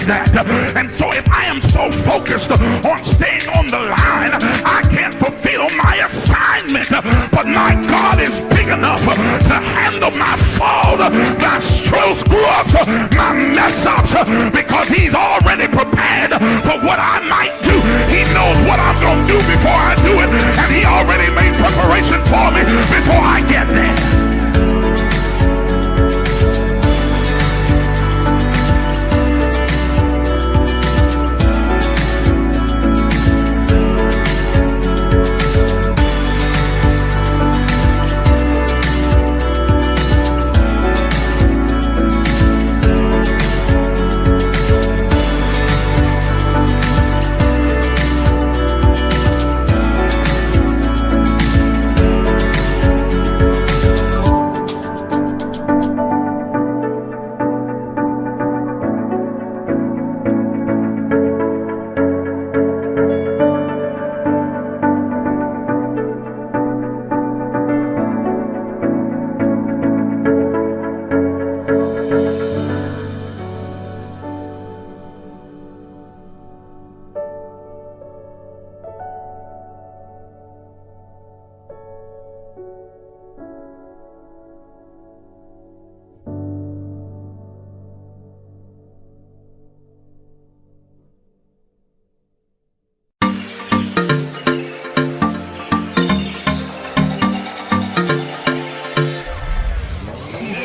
that. And so if I am so focused on staying on the line, I can't fulfill my assignment. But my God is big enough to handle my fault, my strokes, grubs, my mess ups, because he's already prepared for what I might do. He knows what I'm going to do before I do it, and he already made preparation for me before I get there.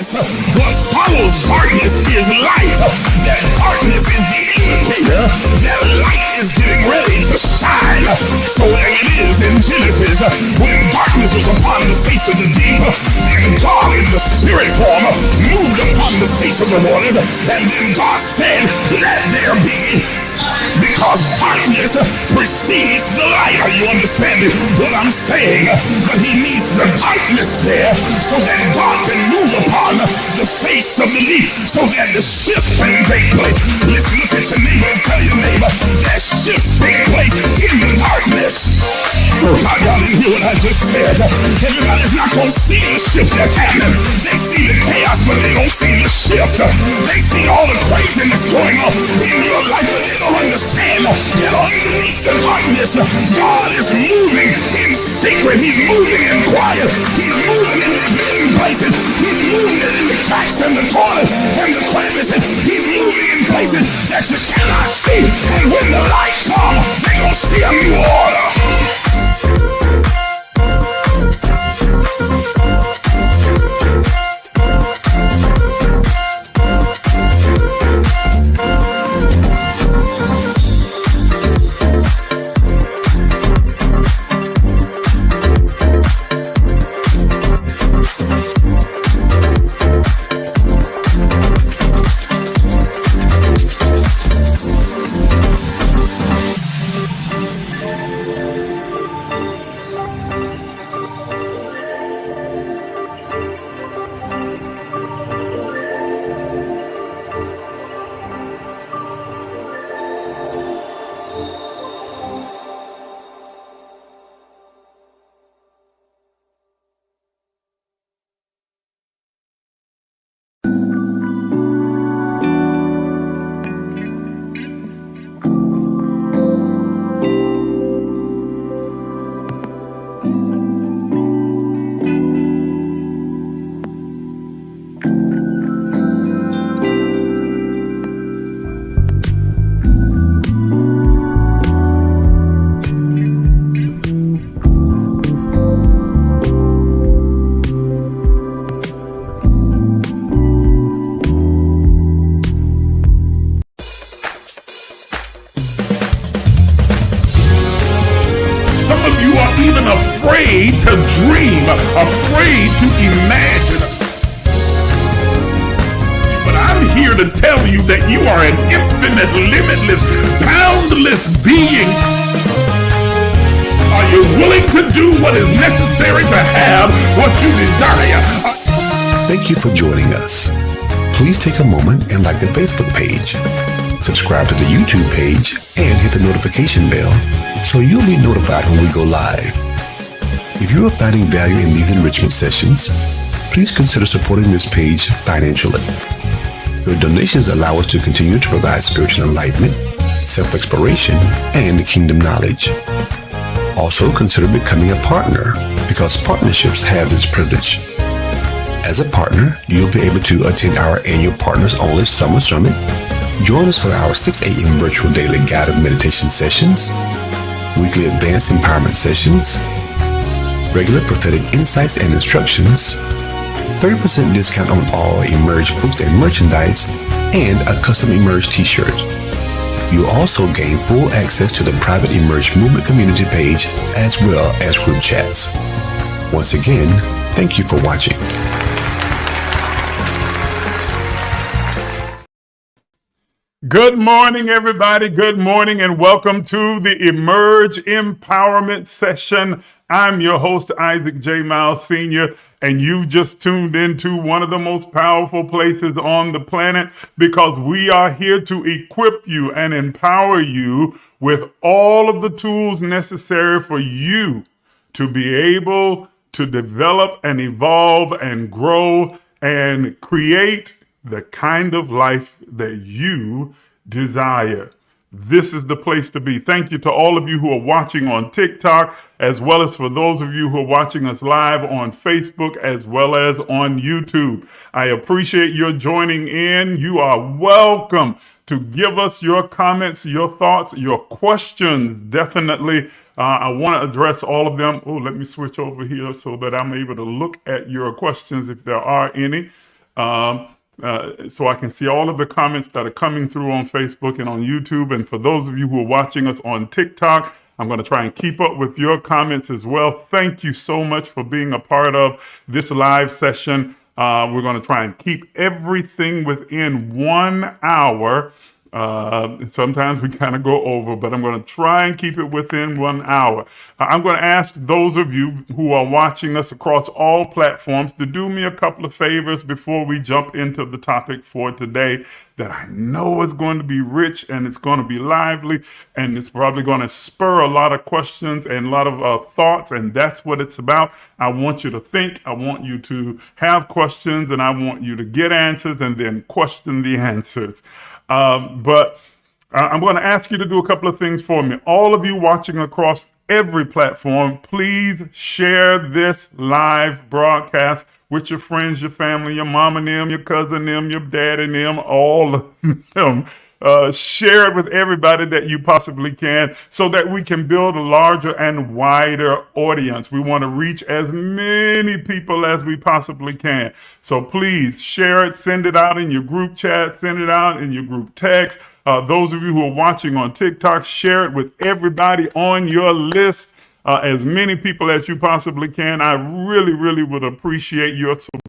What follows darkness is light. That darkness is the indicator that light is getting ready to shine. So there it is in Genesis, when darkness was upon the face of the deep, and God in the spirit form moved upon the face of the waters, and then God said, let there be. Because darkness precedes the light. Are you understanding what I'm saying? But he needs the darkness there so that God can move upon the face of the deep, so that the shift can take place. Let's look at your neighbor and tell your neighbor that shift take place in the darkness. I didn't hear what I just said. Everybody's not going to see the shift that's happening. They see the chaos, but they don't see the shift. They see all the craziness going on in your life, but they don't understand that underneath the darkness, God is moving in secret. He's moving in quiet. He's moving in the hidden places. He's moving in the cracks and the corners and the crevices. He's moving in places that you cannot see. And when the light comes, they're going to see a new order. Afraid to dream, afraid to imagine. But I'm here to tell you that you are an infinite, limitless, boundless being. Are you willing to do what is necessary to have what you desire? Thank you for joining us. Please take a moment and like the Facebook page. Subscribe to the YouTube page and hit the notification bell so you'll be notified when we go live. If you are finding value in these enrichment sessions, please consider supporting this page financially. Your donations allow us to continue to provide spiritual enlightenment, self-exploration, and kingdom knowledge. Also, consider becoming a partner because partnerships have this privilege. As a partner, you'll be able to attend our annual Partners Only Summer Summit, join us for our 6 a.m. virtual daily guided meditation sessions, weekly advanced empowerment sessions, regular prophetic insights and instructions, 30% discount on all Emerge books and merchandise, and a custom Emerge t-shirt. You'll also gain full access to the private Emerge Movement community page as well as group chats. Once again, thank you for watching. Good morning, everybody. Good morning, and welcome to the Emerge Empowerment Session. I'm your host, Isaac J. Miles Sr., and you just tuned into one of the most powerful places on the planet because we are here to equip you and empower you with all of the tools necessary for you to be able to develop and evolve and grow and create the kind of life that you desire. This is the place to be. Thank you to all of you who are watching on TikTok, as well as for those of you who are watching us live on Facebook, as well as on YouTube. I appreciate your joining in. You are welcome to give us your comments, your thoughts, your questions. Definitely. I want to address all of them. Oh, let me switch over here so that I'm able to look at your questions if there are any. So I can see all of the comments that are coming through on Facebook and on YouTube. And for those of you who are watching us on TikTok, I'm going to try and keep up with your comments as well. Thank you so much for being a part of this live session. We're going to try and keep everything within 1 hour. Sometimes we kind of go over, but I'm going to try and keep it within 1 hour. I'm going to ask those of you who are watching us across all platforms to do me a couple of favors before we jump into the topic for today that I know is going to be rich and it's going to be lively and it's probably going to spur a lot of questions and a lot of thoughts, and that's what it's about. I want you to think, I want you to have questions, and I want you to get answers and then question the answers. But I'm going to ask you to do a couple of things for me. All of you watching across every platform, please share this live broadcast with your friends, your family, your mom and them, your cousin them, your dad and them, all of them. Share it with everybody that you possibly can so that we can build a larger and wider audience. We want to reach as many people as we possibly can. So please share it, send it out in your group chat, send it out in your group text. Those of you who are watching on TikTok, share it with everybody on your list. As many people as you possibly can. I really, really would appreciate your support.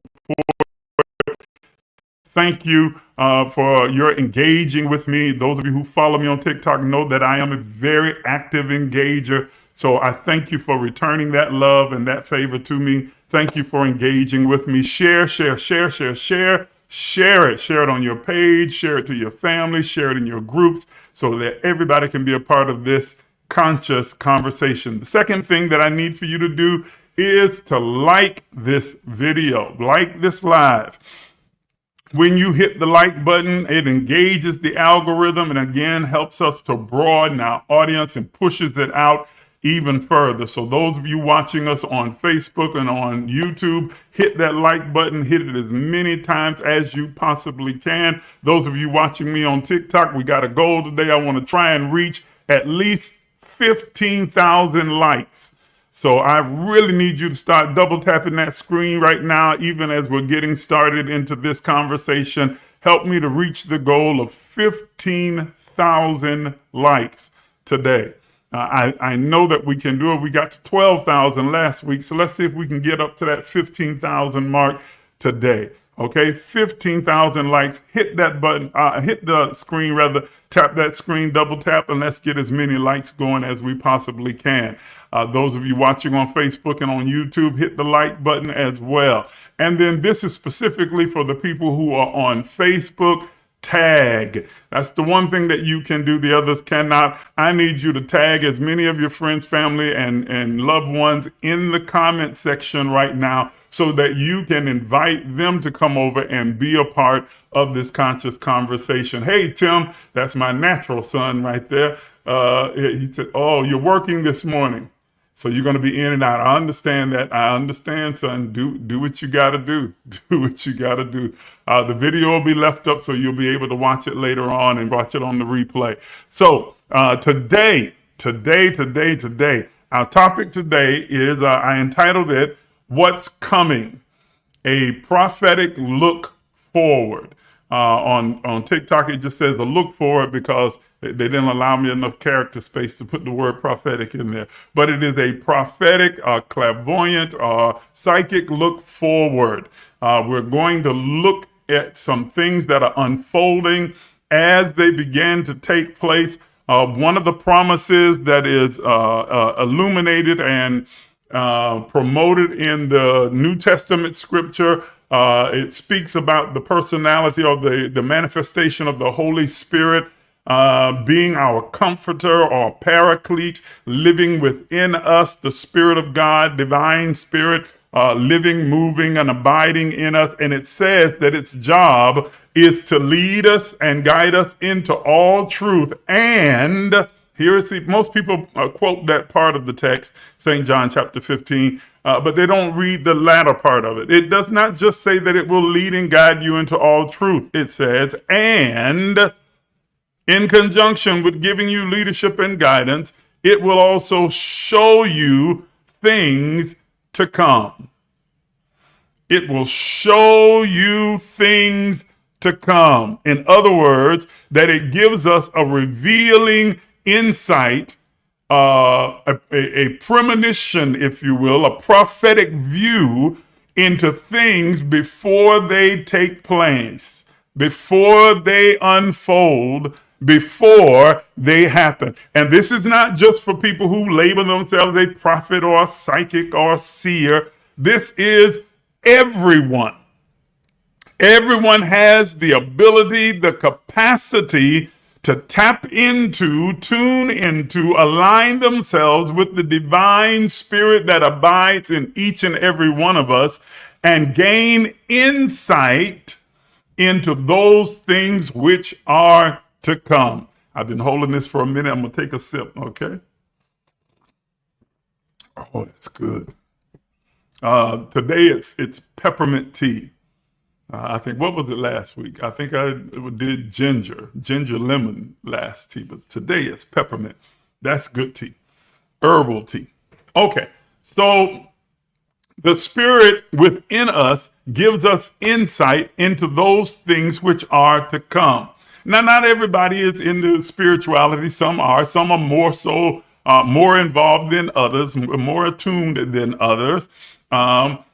Thank you for your engaging with me. Those of you who follow me on TikTok know that I am a very active engager. So I thank you for returning that love and that favor to me. Thank you for engaging with me. Share it. Share it on your page. Share it to your family. Share it in your groups so that everybody can be a part of this conscious conversation. The second thing that I need for you to do is to like this video, like this live. When you hit the like button, it engages the algorithm and again helps us to broaden our audience and pushes it out even further. So those of you watching us on Facebook and on YouTube, hit that like button, hit it as many times as you possibly can. Those of you watching me on TikTok, we got a goal today. I want to try and reach at least 15,000 likes. So I really need you to start double tapping that screen right now, even as we're getting started into this conversation. Help me to reach the goal of 15,000 likes today. I know that we can do it. We got to 12,000 last week. So let's see if we can get up to that 15,000 mark today. Okay, 15,000 likes. Hit that button, hit the screen rather, tap that screen, double tap, and let's get as many likes going as we possibly can. Those of you watching on Facebook and on YouTube, hit the like button as well. And then this is specifically for the people who are on Facebook. tag. That's the one thing that you can do, the others cannot. I need you to tag as many of your friends, family, and loved ones in the comment section right now so that you can invite them to come over and be a part of this conscious conversation. Hey, Tim, that's my natural son right there. He said, oh, you're working this morning, so you're going to be in and out. I understand that. I understand, son. Do what you got to do. Do what you got to do. The video will be left up so you'll be able to watch it later on and watch it on the replay. So today, our topic today is, I entitled it, What's Coming? A Prophetic Look Forward. On TikTok, it just says a look forward because they didn't allow me enough character space to put the word prophetic in there. But it is a prophetic, clairvoyant, psychic look forward. We're going to look at some things that are unfolding as they begin to take place. One of the promises that is illuminated and promoted in the New Testament scripture, it speaks about the personality or the manifestation of the Holy Spirit being our comforter or paraclete, living within us, the Spirit of God, divine Spirit, living, moving, and abiding in us. And it says that its job is to lead us and guide us into all truth. And here is most people quote that part of the text, St. John chapter 15, but they don't read the latter part of it. It does not just say that it will lead and guide you into all truth. It says, and in conjunction with giving you leadership and guidance, it will also show you things to come. It will show you things to come. In other words, that it gives us a revealing insight, a premonition, if you will, a prophetic view into things before they take place, before they unfold, before they happen. And this is not just for people who label themselves a prophet or a psychic or a seer. This is everyone. Everyone has the ability, the capacity to tap into, tune into, align themselves with the divine spirit that abides in each and every one of us and gain insight into those things which are to come. I've been holding this for a minute. I'm going to take a sip, okay? Oh, that's good. Today it's peppermint tea. I think, what was it last week? I think I did ginger lemon last tea, but today it's peppermint. That's good tea. Herbal tea. Okay, so the spirit within us gives us insight into those things which are to come. Now, not everybody is into spirituality. Some are more so, more involved than others, more attuned than others.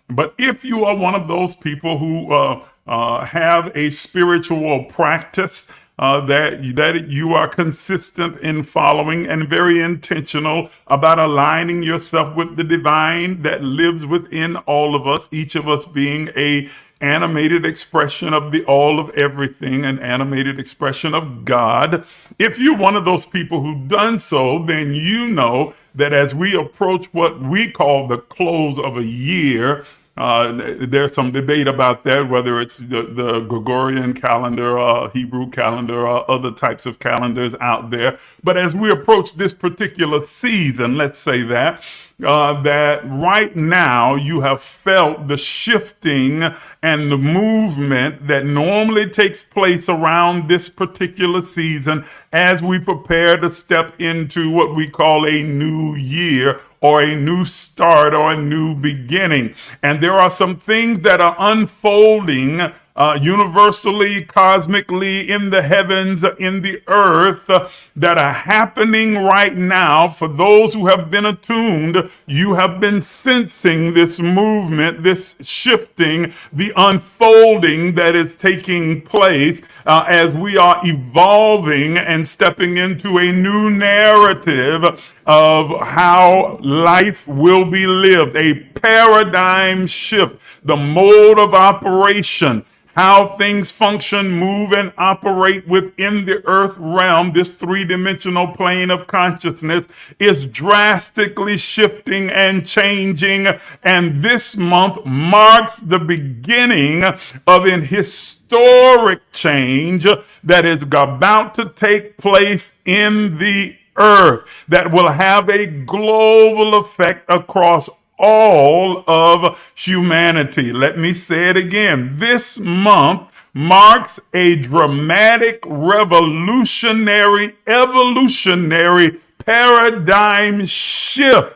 But if you are one of those people who have a spiritual practice that you are consistent in following and very intentional about aligning yourself with the divine that lives within all of us, each of us being a animated expression of the all of everything, an animated expression of God. If you're one of those people who've done so, then you know that as we approach what we call the close of a year, there's some debate about that, whether it's the Gregorian calendar, Hebrew calendar, or other types of calendars out there. But as we approach this particular season, let's say that right now you have felt the shifting and the movement that normally takes place around this particular season as we prepare to step into what we call a new year, or a new start, or a new beginning. And there are some things that are unfolding universally, cosmically, in the heavens, in the earth, that are happening right now. For those who have been attuned, you have been sensing this movement, this shifting, the unfolding that is taking place as we are evolving and stepping into a new narrative of how life will be lived, a paradigm shift, the mode of operation, how things function, move, and operate within the earth realm, this three-dimensional plane of consciousness, is drastically shifting and changing. And this month marks the beginning of an historic change that is about to take place in the earth that will have a global effect across all of humanity. Let me say it again. This month marks a dramatic, revolutionary, evolutionary paradigm shift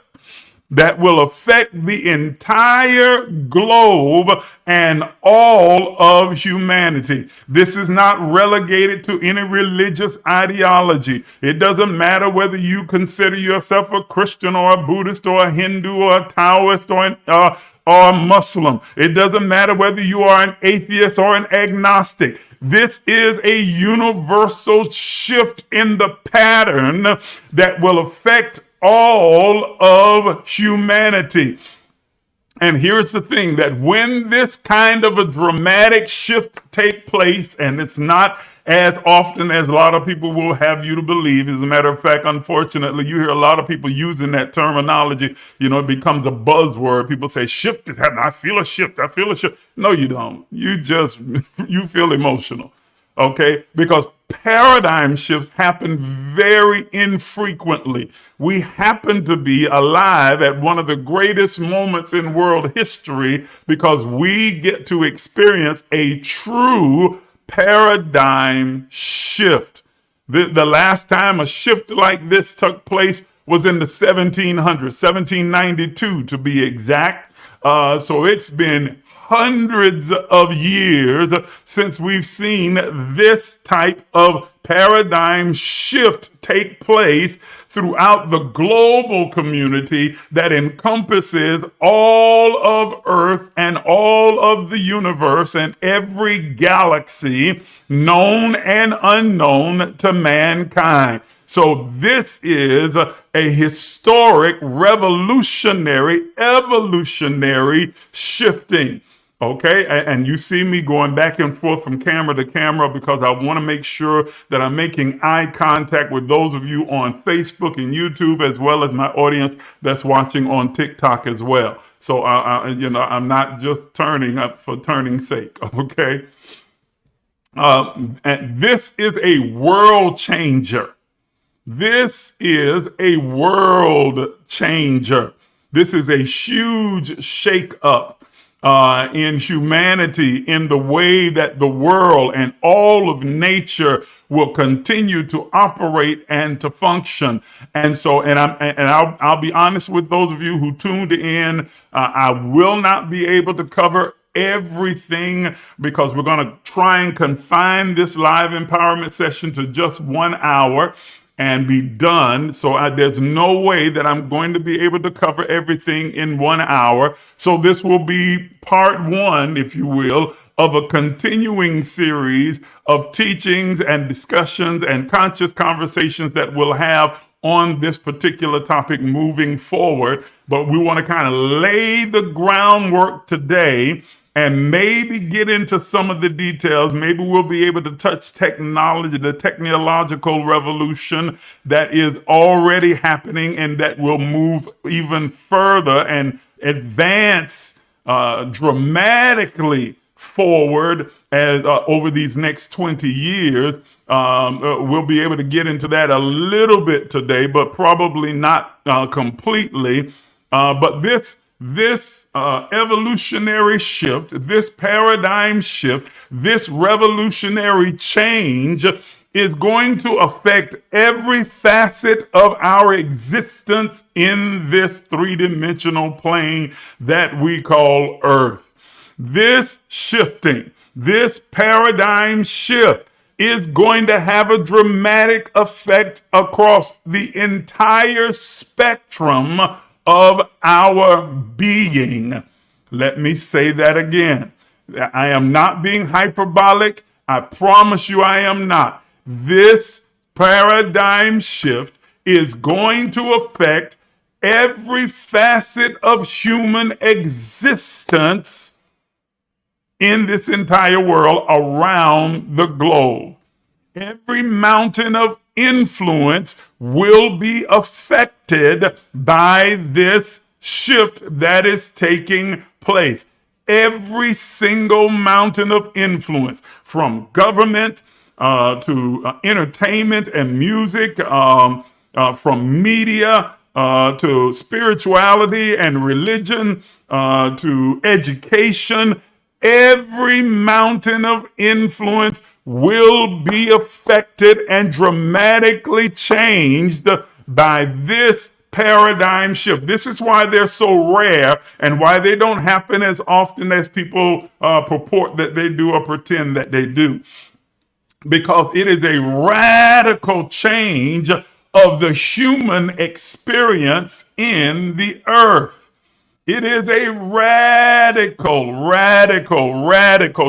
that will affect the entire globe and all of humanity. This is not relegated to any religious ideology. It doesn't matter whether you consider yourself a Christian or a Buddhist or a Hindu or a Taoist or a Muslim. It doesn't matter whether you are an atheist or an agnostic. This is a universal shift in the pattern that will affect all of humanity. And here's the thing, that when this kind of a dramatic shift take place, and it's not as often as a lot of people will have you to believe. As a matter of fact, unfortunately, you hear a lot of people using that terminology. It becomes a buzzword. People say, shift is happening. I feel a shift. I feel a shift. No, you don't. You feel emotional. Okay? Because paradigm shifts happen very infrequently. We happen to be alive at one of the greatest moments in world history because we get to experience a true paradigm shift. The last time a shift like this took place was in the 1700s, 1792 to be exact. So it's been hundreds of years since we've seen this type of paradigm shift take place throughout the global community that encompasses all of Earth and all of the universe and every galaxy known and unknown to mankind. So this is a historic, revolutionary, evolutionary shifting. Okay, and you see me going back and forth from camera to camera because I want to make sure that I'm making eye contact with those of you on Facebook and YouTube, as well as my audience that's watching on TikTok as well. So, I'm not just turning up for turning's sake. Okay, and this is a world changer. This is a world changer. This is a huge shake-up in humanity, in the way that the world and all of nature will continue to operate and to function. And so, I'll be honest with those of you who tuned in. I will not be able to cover everything because we're going to try and confine this live empowerment session to just 1 hour and be done. So there's no way that I'm going to be able to cover everything in 1 hour. So this will be part one, if you will, of a continuing series of teachings and discussions and conscious conversations that we'll have on this particular topic moving forward. But we want to kind of lay the groundwork today and maybe get into some of the details. Maybe we'll be able to touch technology, the technological revolution that is already happening and that will move even further and advance dramatically forward as over these next 20 years. We'll be able to get into that a little bit today, but probably not completely. But this evolutionary shift, this paradigm shift, this revolutionary change is going to affect every facet of our existence in this three-dimensional plane that we call Earth. This shifting, this paradigm shift is going to have a dramatic effect across the entire spectrum of our being. Let me say that again. I am not being hyperbolic. I promise you I am not. This paradigm shift is going to affect every facet of human existence in this entire world around the globe. Every mountain of influence will be affected by this shift that is taking place. Every single mountain of influence, from government to entertainment and music, from media to spirituality and religion to education, every mountain of influence will be affected and dramatically changed by this paradigm shift. This is why they're so rare and why they don't happen as often as people purport that they do or pretend that they do. Because it is a radical change of the human experience in the earth. It is a radical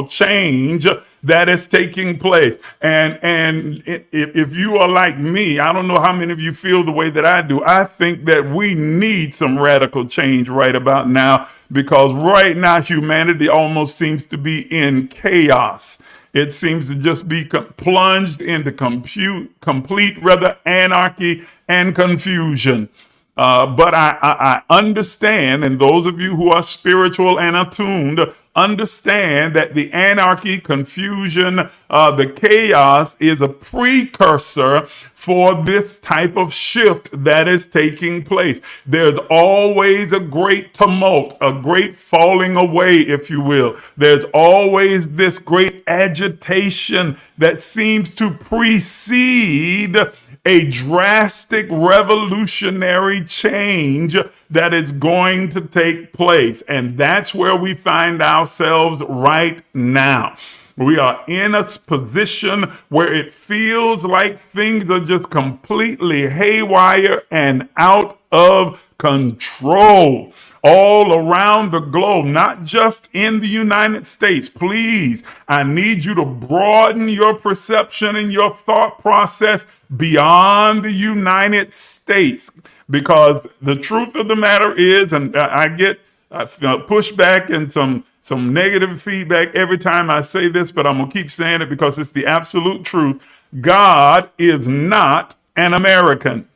change that is taking place. And if you are like me, I don't know how many of you feel the way that I do. I think that we need some radical change right about now, because right now humanity almost seems to be in chaos. It seems to just be plunged into complete anarchy and confusion. But I understand, and those of you who are spiritual and attuned understand that the anarchy, confusion, the chaos is a precursor for this type of shift that is taking place. There's always a great tumult, a great falling away, if you will. There's always this great agitation that seems to precede a drastic revolutionary change that is going to take place. And that's where we find ourselves right now. We are in a position where it feels like things are just completely haywire and out of control all around the globe, not just in the United States. Please, I need you to broaden your perception and your thought process beyond the United States, because the truth of the matter is, and I get pushback and some negative feedback every time I say this, but I'm gonna keep saying it because it's the absolute truth. God is not an American.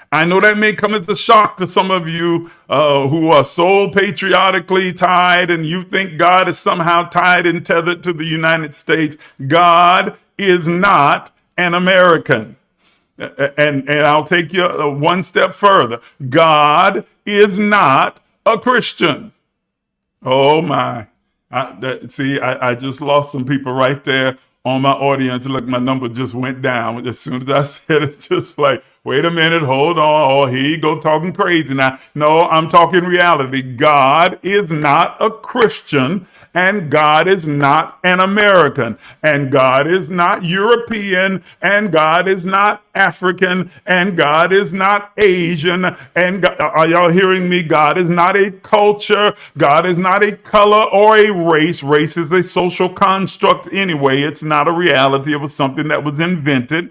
I know that may come as a shock to some of you who are so patriotically tied, and you think God is somehow tied and tethered to the United States. God is not an American. And I'll take you one step further. God is not a Christian. Oh my. I just lost some people right there on my audience. Look, my number just went down as soon as I said it. Just like, wait a minute, hold on. Oh, here you go talking crazy now. No, I'm talking reality. God is not a Christian, and God is not an American, and God is not European, and God is not African, and God is not Asian. And God, are y'all hearing me? God is not a culture. God is not a color or a race. Race is a social construct anyway. It's not a reality. It was something that was invented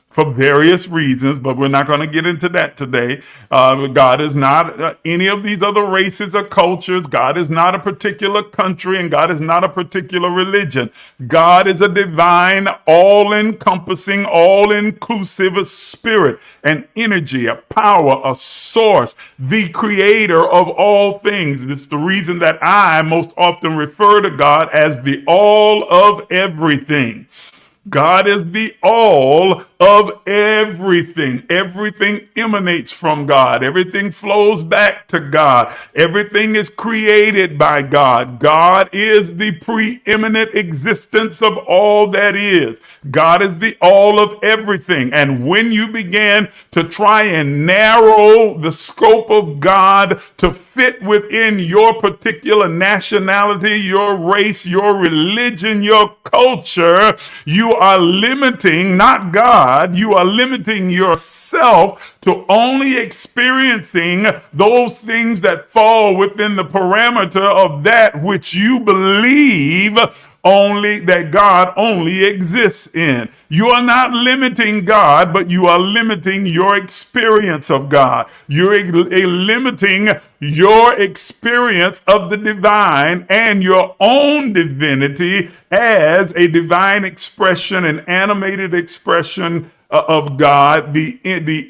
for various reasons, but we're not going to get into that today. God is not any of these other races or cultures. God is not a particular country, and God is not a particular religion. God is a divine, all-encompassing, all-inclusive spirit, an energy, a power, a source, the creator of all things. It's the reason that I most often refer to God as the all of everything. God is the all of everything. Everything emanates from God. Everything flows back to God. Everything is created by God. God is the preeminent existence of all that is. God is the all of everything. And when you begin to try and narrow the scope of God to fit within your particular nationality, your race, your religion, your culture, you are limiting not God, you are limiting yourself to only experiencing those things that fall within the parameter of that which you believe God only exists in. You are not limiting God, but you are limiting your experience of God. You're limiting your experience of the divine and your own divinity as a divine expression, an animated expression of God, the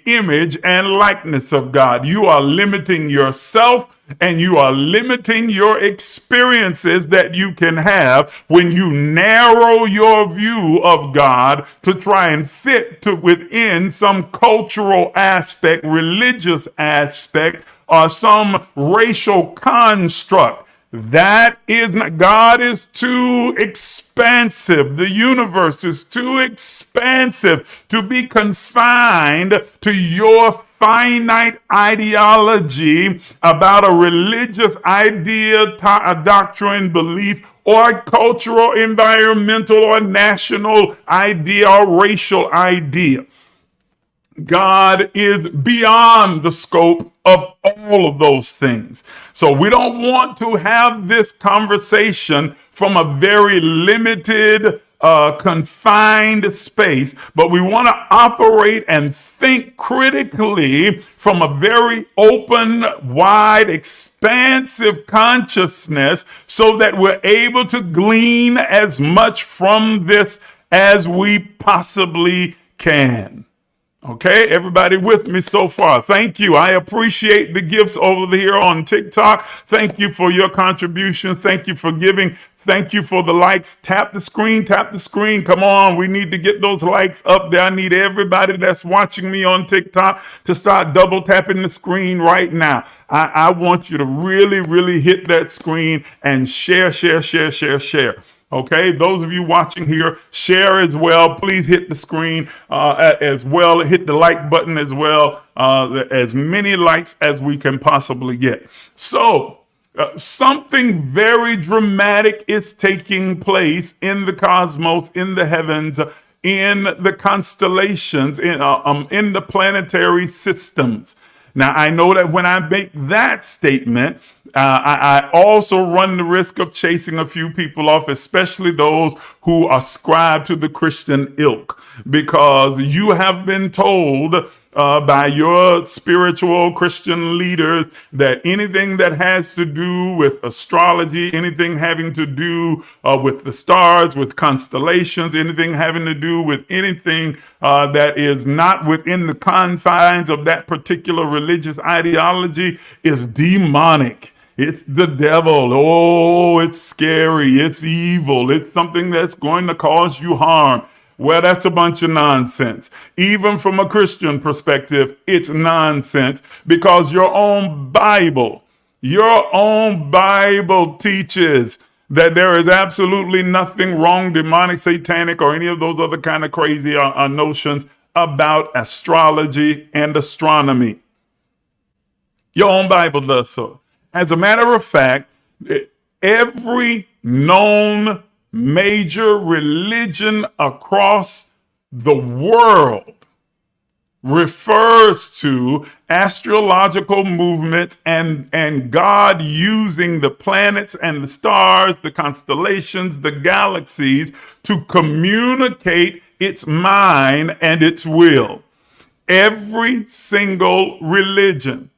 image and likeness of God. You are limiting yourself and you are limiting your experiences that you can have when you narrow your view of God to try and fit to within some cultural aspect, religious aspect, or some racial construct. That is not, God is too expansive. The universe is too expansive to be confined to your finite ideology about a religious idea, a doctrine, belief, or cultural, environmental, or national idea, or racial idea. God is beyond the scope of all of those things. So we don't want to have this conversation from a very limited, confined space, but we want to operate and think critically from a very open, wide, expansive consciousness so that we're able to glean as much from this as we possibly can. Okay, everybody with me so far? Thank you. I appreciate the gifts over here on TikTok. Thank you for your contributions. Thank you for giving. Thank you for the likes. Tap the screen, tap the screen. Come on, we need to get those likes up there. I need everybody that's watching me on TikTok to start double tapping the screen right now. I want you to really, really hit that screen and share. Okay, those of you watching here, share as well. Please hit the screen as well. Hit the like button as well. As many likes as we can possibly get. So, something very dramatic is taking place in the cosmos, in the heavens, in the constellations, in the planetary systems. Now, I know that when I make that statement, I also run the risk of chasing a few people off, especially those who ascribe to the Christian ilk, because you have been told by your spiritual Christian leaders that anything that has to do with astrology, anything having to do with the stars, with constellations, anything having to do with anything that is not within the confines of that particular religious ideology is demonic. It's the devil. Oh, it's scary. It's evil. It's something that's going to cause you harm. Well, that's a bunch of nonsense. Even from a Christian perspective, it's nonsense because your own Bible teaches that there is absolutely nothing wrong, demonic, satanic, or any of those other kind of crazy notions about astrology and astronomy. Your own Bible does so. As a matter of fact, every known major religion across the world refers to astrological movements and God using the planets and the stars, the constellations, the galaxies to communicate its mind and its will. Every single religion,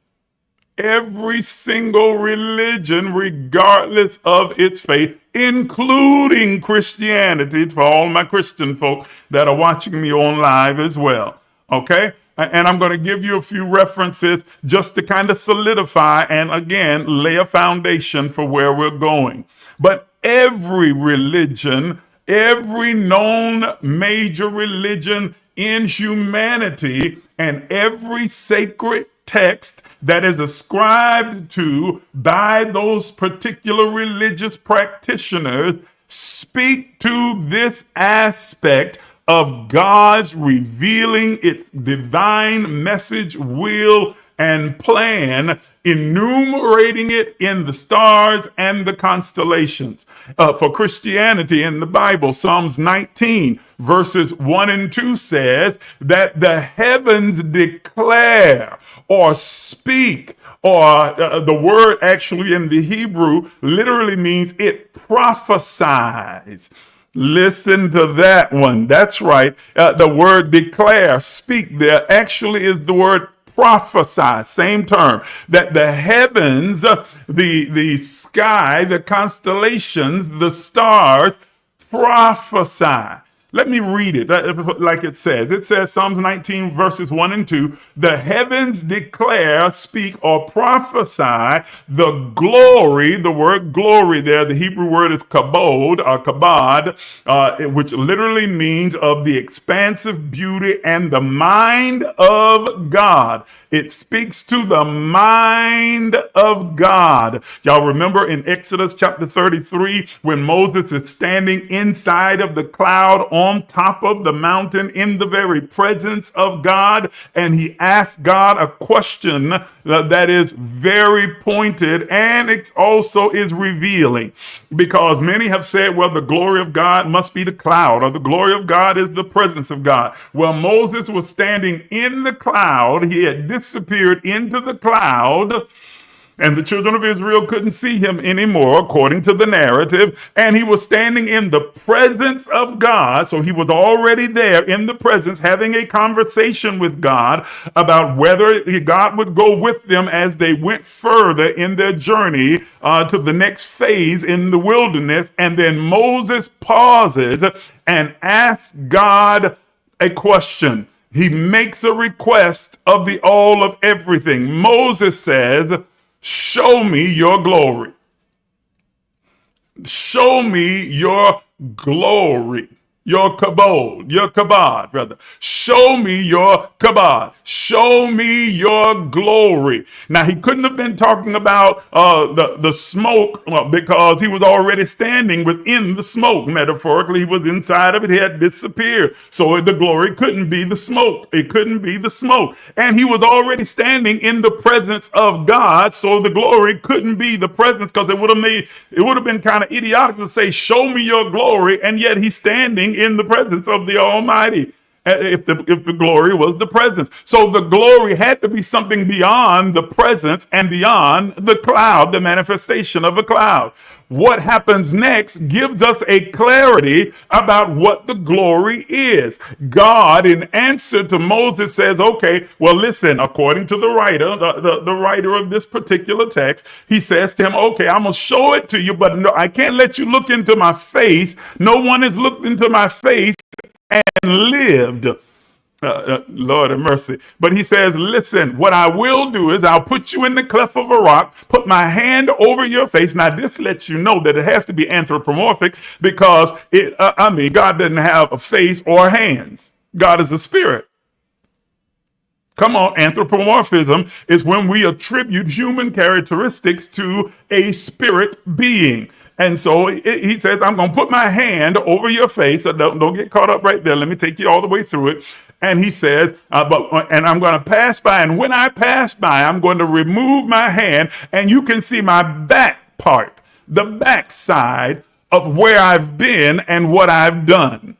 regardless of its faith, including Christianity, for all my Christian folk that are watching me on live as well. Okay? And I'm going to give you a few references just to kind of solidify and again lay a foundation for where we're going. But every religion, every known major religion in humanity, and every sacred text that is ascribed to by those particular religious practitioners speak to this aspect of God's revealing its divine message, will, and plan, enumerating it in the stars and the constellations. For Christianity in the Bible, Psalms 19 verses 1 and 2 says that the heavens declare or speak or the word actually in the Hebrew literally means it prophesies. Listen to that one. That's right. The word declare, speak there actually is the word prophesy, same term, that the heavens, the sky, the constellations, the stars prophesy. Let me read it like it says. It says, Psalms 19, verses 1 and 2, the heavens declare, speak, or prophesy the glory, the word glory there, the Hebrew word is kabod or kabod, which literally means of the expansive beauty and the mind of God. It speaks to the mind of God. Y'all remember in Exodus chapter 33, when Moses is standing inside of the cloud on top of the mountain in the very presence of God, and he asked God a question that is very pointed, and it also is revealing, because many have said, well, the glory of God must be the cloud, or the glory of God is the presence of God. Well, Moses was standing in the cloud. He had disappeared into the cloud, and the children of Israel couldn't see him anymore, according to the narrative. And he was standing in the presence of God. So he was already there in the presence, having a conversation with God about whether God would go with them as they went further in their journey to the next phase in the wilderness. And then Moses pauses and asks God a question. He makes a request of the all of everything. Moses says, show me your glory. Show me your glory. Your kabod, rather. Show me your kabod. Show me your glory. Now, he couldn't have been talking about the smoke because he was already standing within the smoke. Metaphorically, he was inside of it. He had disappeared. So the glory couldn't be the smoke. It couldn't be the smoke. And he was already standing in the presence of God. So the glory couldn't be the presence, because it would have been kind of idiotic to say, show me your glory. And yet he's standing in the presence of the Almighty, if the glory was the presence. So the glory had to be something beyond the presence and beyond the cloud, the manifestation of a cloud. What happens next gives us a clarity about what the glory is. God, in answer to Moses, says, okay, well, listen, according to the writer, the writer of this particular text, he says to him, okay, I'm going to show it to you, but no, I can't let you look into my face. No one has looked into my face and lived. Lord have mercy. But he says, listen, what I will do is I'll put you in the cleft of a rock, put my hand over your face. Now, this lets you know that it has to be anthropomorphic, because God doesn't have a face or hands. God is a spirit. Come on, anthropomorphism is when we attribute human characteristics to a spirit being. And so he says, I'm going to put my hand over your face. So don't get caught up right there. Let me take you all the way through it. And he says, and I'm going to pass by. And when I pass by, I'm going to remove my hand, and you can see my back part, the backside of where I've been and what I've done.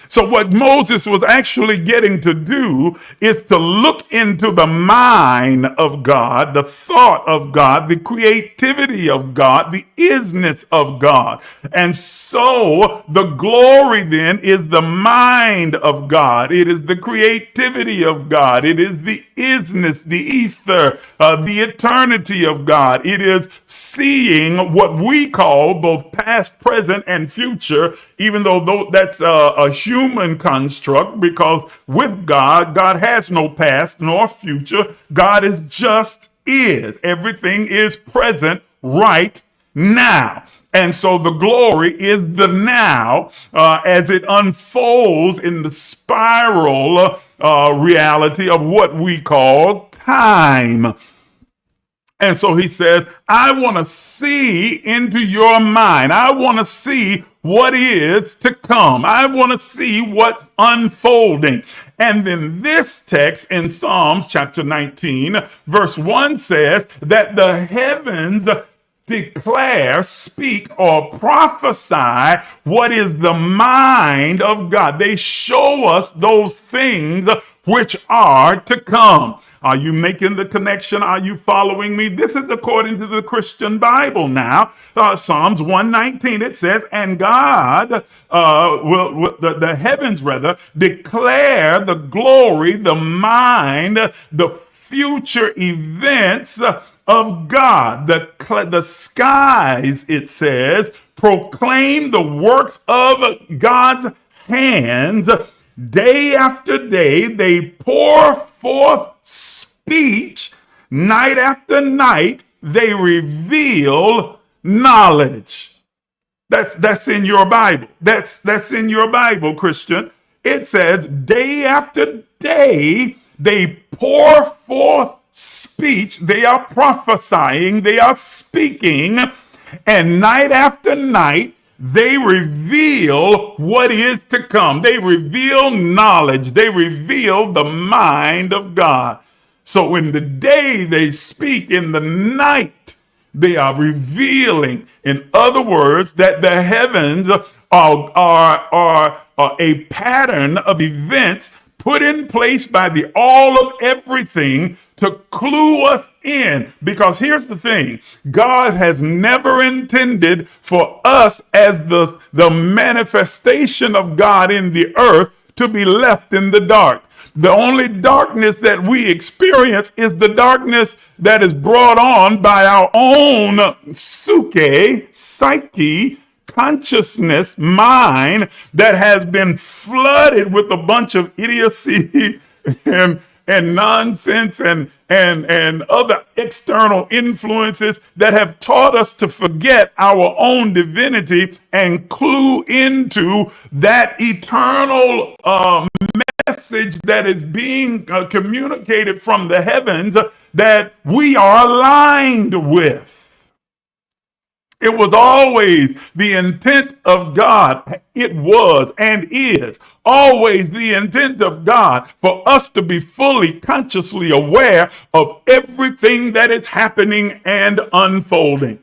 So what Moses was actually getting to do is to look into the mind of God, the thought of God, the creativity of God, the isness of God. And so the glory then is the mind of God. It is the creativity of God. It is the isness, the ether, the eternity of God. It is seeing what we call both past, present, and future, even though that's a human construct, because with God has no past nor future. God is just is. Everything is present right now. And so the glory is the now as it unfolds in the spiral reality of what we call time. And so he says, I want to see into your mind. I want to see what is to come. I want to see what's unfolding. And then this text in Psalms chapter 19, verse 1 says that the heavens declare, speak, or prophesy what is the mind of God. They show us those things which are to come. Are you making the connection? Are you following me? This is according to the Christian Bible now. Psalms 119, it says, and God the heavens rather declare the glory, the mind, the future events of God. The skies, it says, proclaim the works of God's hands. Day after day, they pour forth speech. Night after night, they reveal knowledge. That's in your Bible. That's in your Bible, Christian. It says, day after day, they pour forth speech. They are prophesying. They are speaking. And night after night, they reveal what is to come. They reveal knowledge. They reveal the mind of God. So in the day they speak, in the night they are revealing. In other words, that the heavens are a pattern of events put in place by the all of everything to clue us in. Because here's the thing, God has never intended for us as the manifestation of God in the earth to be left in the dark. The only darkness that we experience is the darkness that is brought on by our own psyche, consciousness, mind that has been flooded with a bunch of idiocy and nonsense and other external influences that have taught us to forget our own divinity and clue into that eternal message that is being communicated from the heavens that we are aligned with. It was always the intent of God. It was and is always the intent of God for us to be fully consciously aware of everything that is happening and unfolding.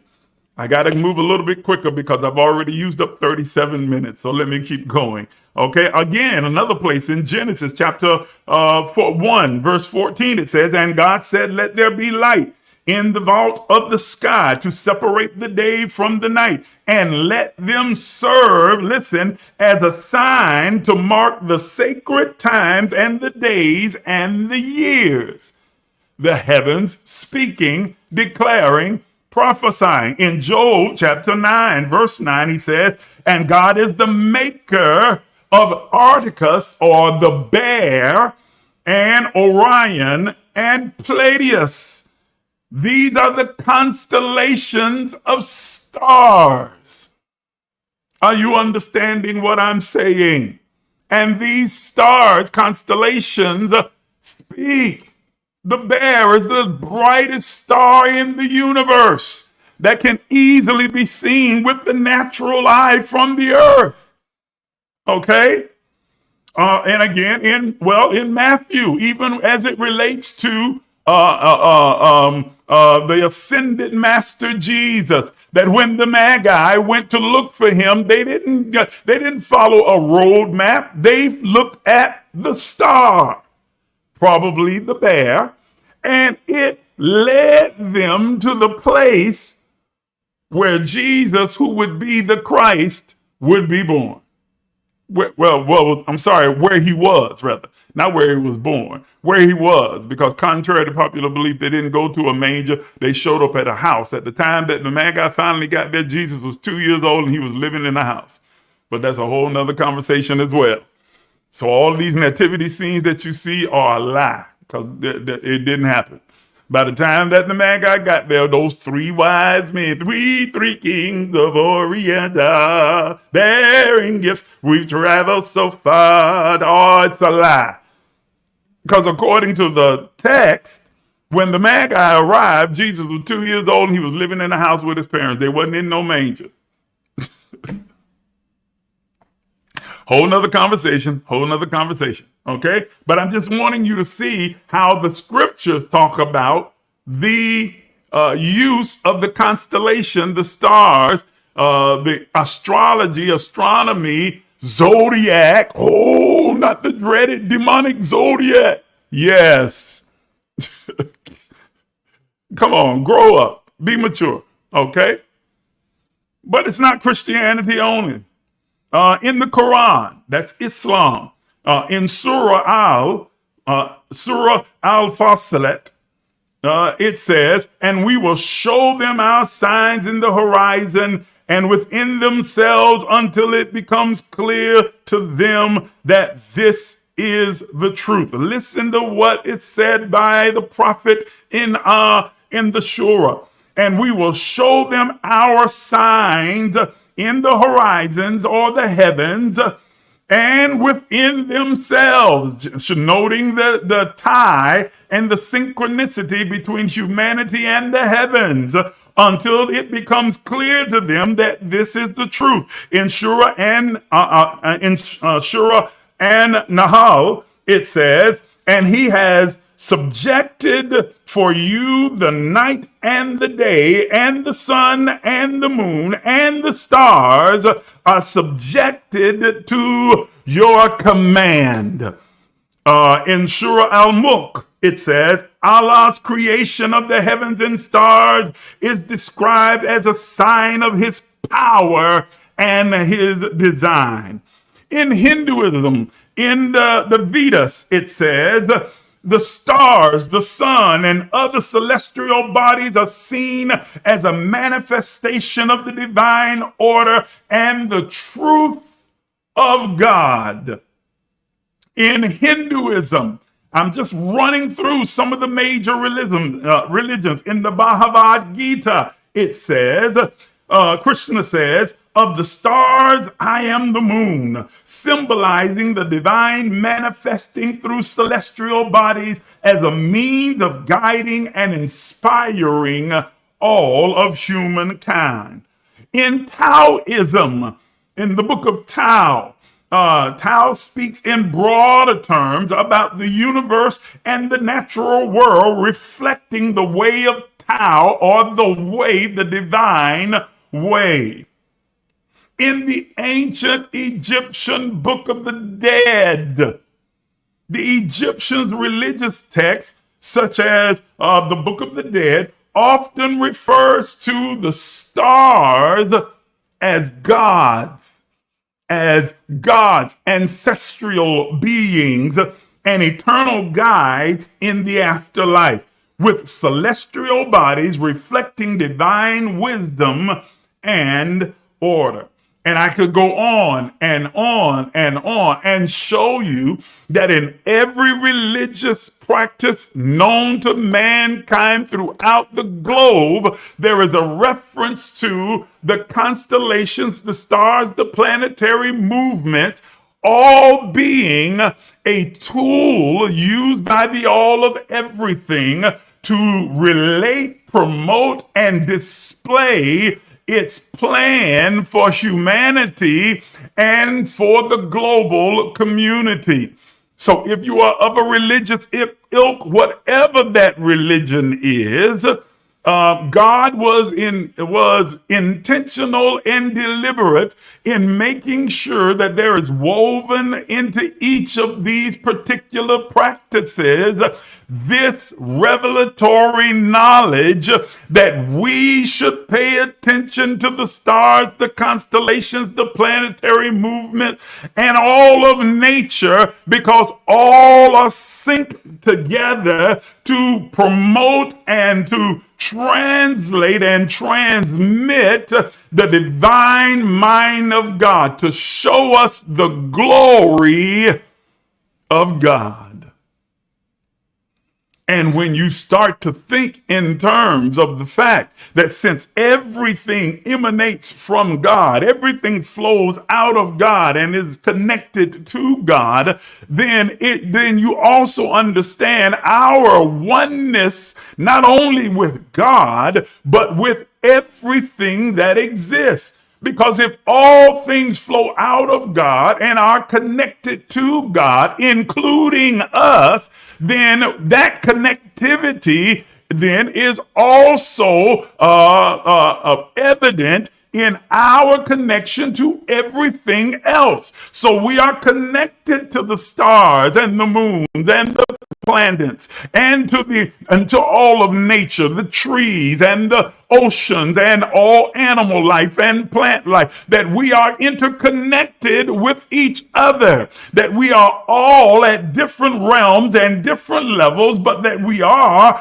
I got to move a little bit quicker because I've already used up 37 minutes. So let me keep going. Okay. Again, another place in Genesis chapter 1, verse 14, it says, and God said, let there be light in the vault of the sky to separate the day from the night, and let them serve, listen, as a sign to mark the sacred times and the days and the years. The heavens speaking, declaring, prophesying. In Job chapter 9, verse 9, he says, and God is the maker of Arcturus, or the bear, and Orion and Pleiades. These are the constellations of stars. Are you understanding what I'm saying? And these stars, constellations, speak. The bear is the brightest star in the universe that can easily be seen with the natural eye from the earth. Okay? And again, in Matthew, even as it relates to the ascended master Jesus, that when the Magi went to look for him, they didn't follow a road map. They looked at the star, probably the bear, and it led them to the place where Jesus, who would be the Christ, would be born. I'm sorry, where he was, rather. Not where he was born, where he was, because contrary to popular belief, they didn't go to a manger. They showed up at a house. At the time that the Magi finally got there, Jesus was 2 years old and he was living in a house. But that's a whole nother conversation as well. So all these nativity scenes that you see are a lie, because it didn't happen. By the time that the Magi got there, those three wise men, three kings of Orient, bearing gifts, we've traveled so far. Oh, it's a lie. Because according to the text, when the Magi arrived, Jesus was 2 years old and he was living in a house with his parents. They wasn't in no manger. Whole nother conversation. Okay. But I'm just wanting you to see how the scriptures talk about the use of the constellation, the stars, the astrology, astronomy, zodiac. Oh, not the dreaded demonic zodiac. Yes. Come on, grow up, be mature, okay? But it's not Christianity only. In the Quran, that's Islam, in Surah Al-Fasilat, it says, and we will show them our signs in the horizon and within themselves until it becomes clear to them that this is the truth. Listen to what it said by the prophet in the Surah. And we will show them our signs in the horizons or the heavens and within themselves, noting the tie and the synchronicity between humanity and the heavens until it becomes clear to them that this is the truth. In Surah and Nahal, it says, and he has subjected for you the night and the day, and the sun and the moon and the stars are subjected to your command. In Surah Al-Mulk, it says, Allah's creation of the heavens and stars is described as a sign of his power and his design. In Hinduism, in the Vedas, it says, the stars, the sun, and other celestial bodies are seen as a manifestation of the divine order and the truth of God. In Hinduism, I'm just running through some of the major religions. In the Bhagavad Gita, it says, Krishna says, of the stars, I am the moon, symbolizing the divine manifesting through celestial bodies as a means of guiding and inspiring all of humankind. In Taoism, in the book of Tao, Tao speaks in broader terms about the universe and the natural world, reflecting the way of Tao, or the divine way. In the ancient Egyptian Book of the Dead, the Egyptians' religious texts, such as the Book of the Dead, often refers to the stars as gods, ancestral beings, and eternal guides in the afterlife, with celestial bodies reflecting divine wisdom and order. And I could go on and on and on and show you that in every religious practice known to mankind throughout the globe, there is a reference to the constellations, the stars, the planetary movements, all being a tool used by the all of everything to relate, promote, and display its plan for humanity and for the global community. So if you are of a religious ilk, whatever that religion is, God was intentional and deliberate in making sure that there is woven into each of these particular practices this revelatory knowledge that we should pay attention to the stars, the constellations, the planetary movements, and all of nature, because all are synced together to promote and to translate and transmit the divine mind of God, to show us the glory of God. And when you start to think in terms of the fact that since everything emanates from God, everything flows out of God and is connected to God, then you also understand our oneness, not only with God, but with everything that exists. Because if all things flow out of God and are connected to God, including us, then that connectivity then is also evident in our connection to everything else. So we are connected to the stars and the moons and the planets and to all of nature, the trees and the oceans and all animal life and plant life, that we are interconnected with each other, that we are all at different realms and different levels, but that we are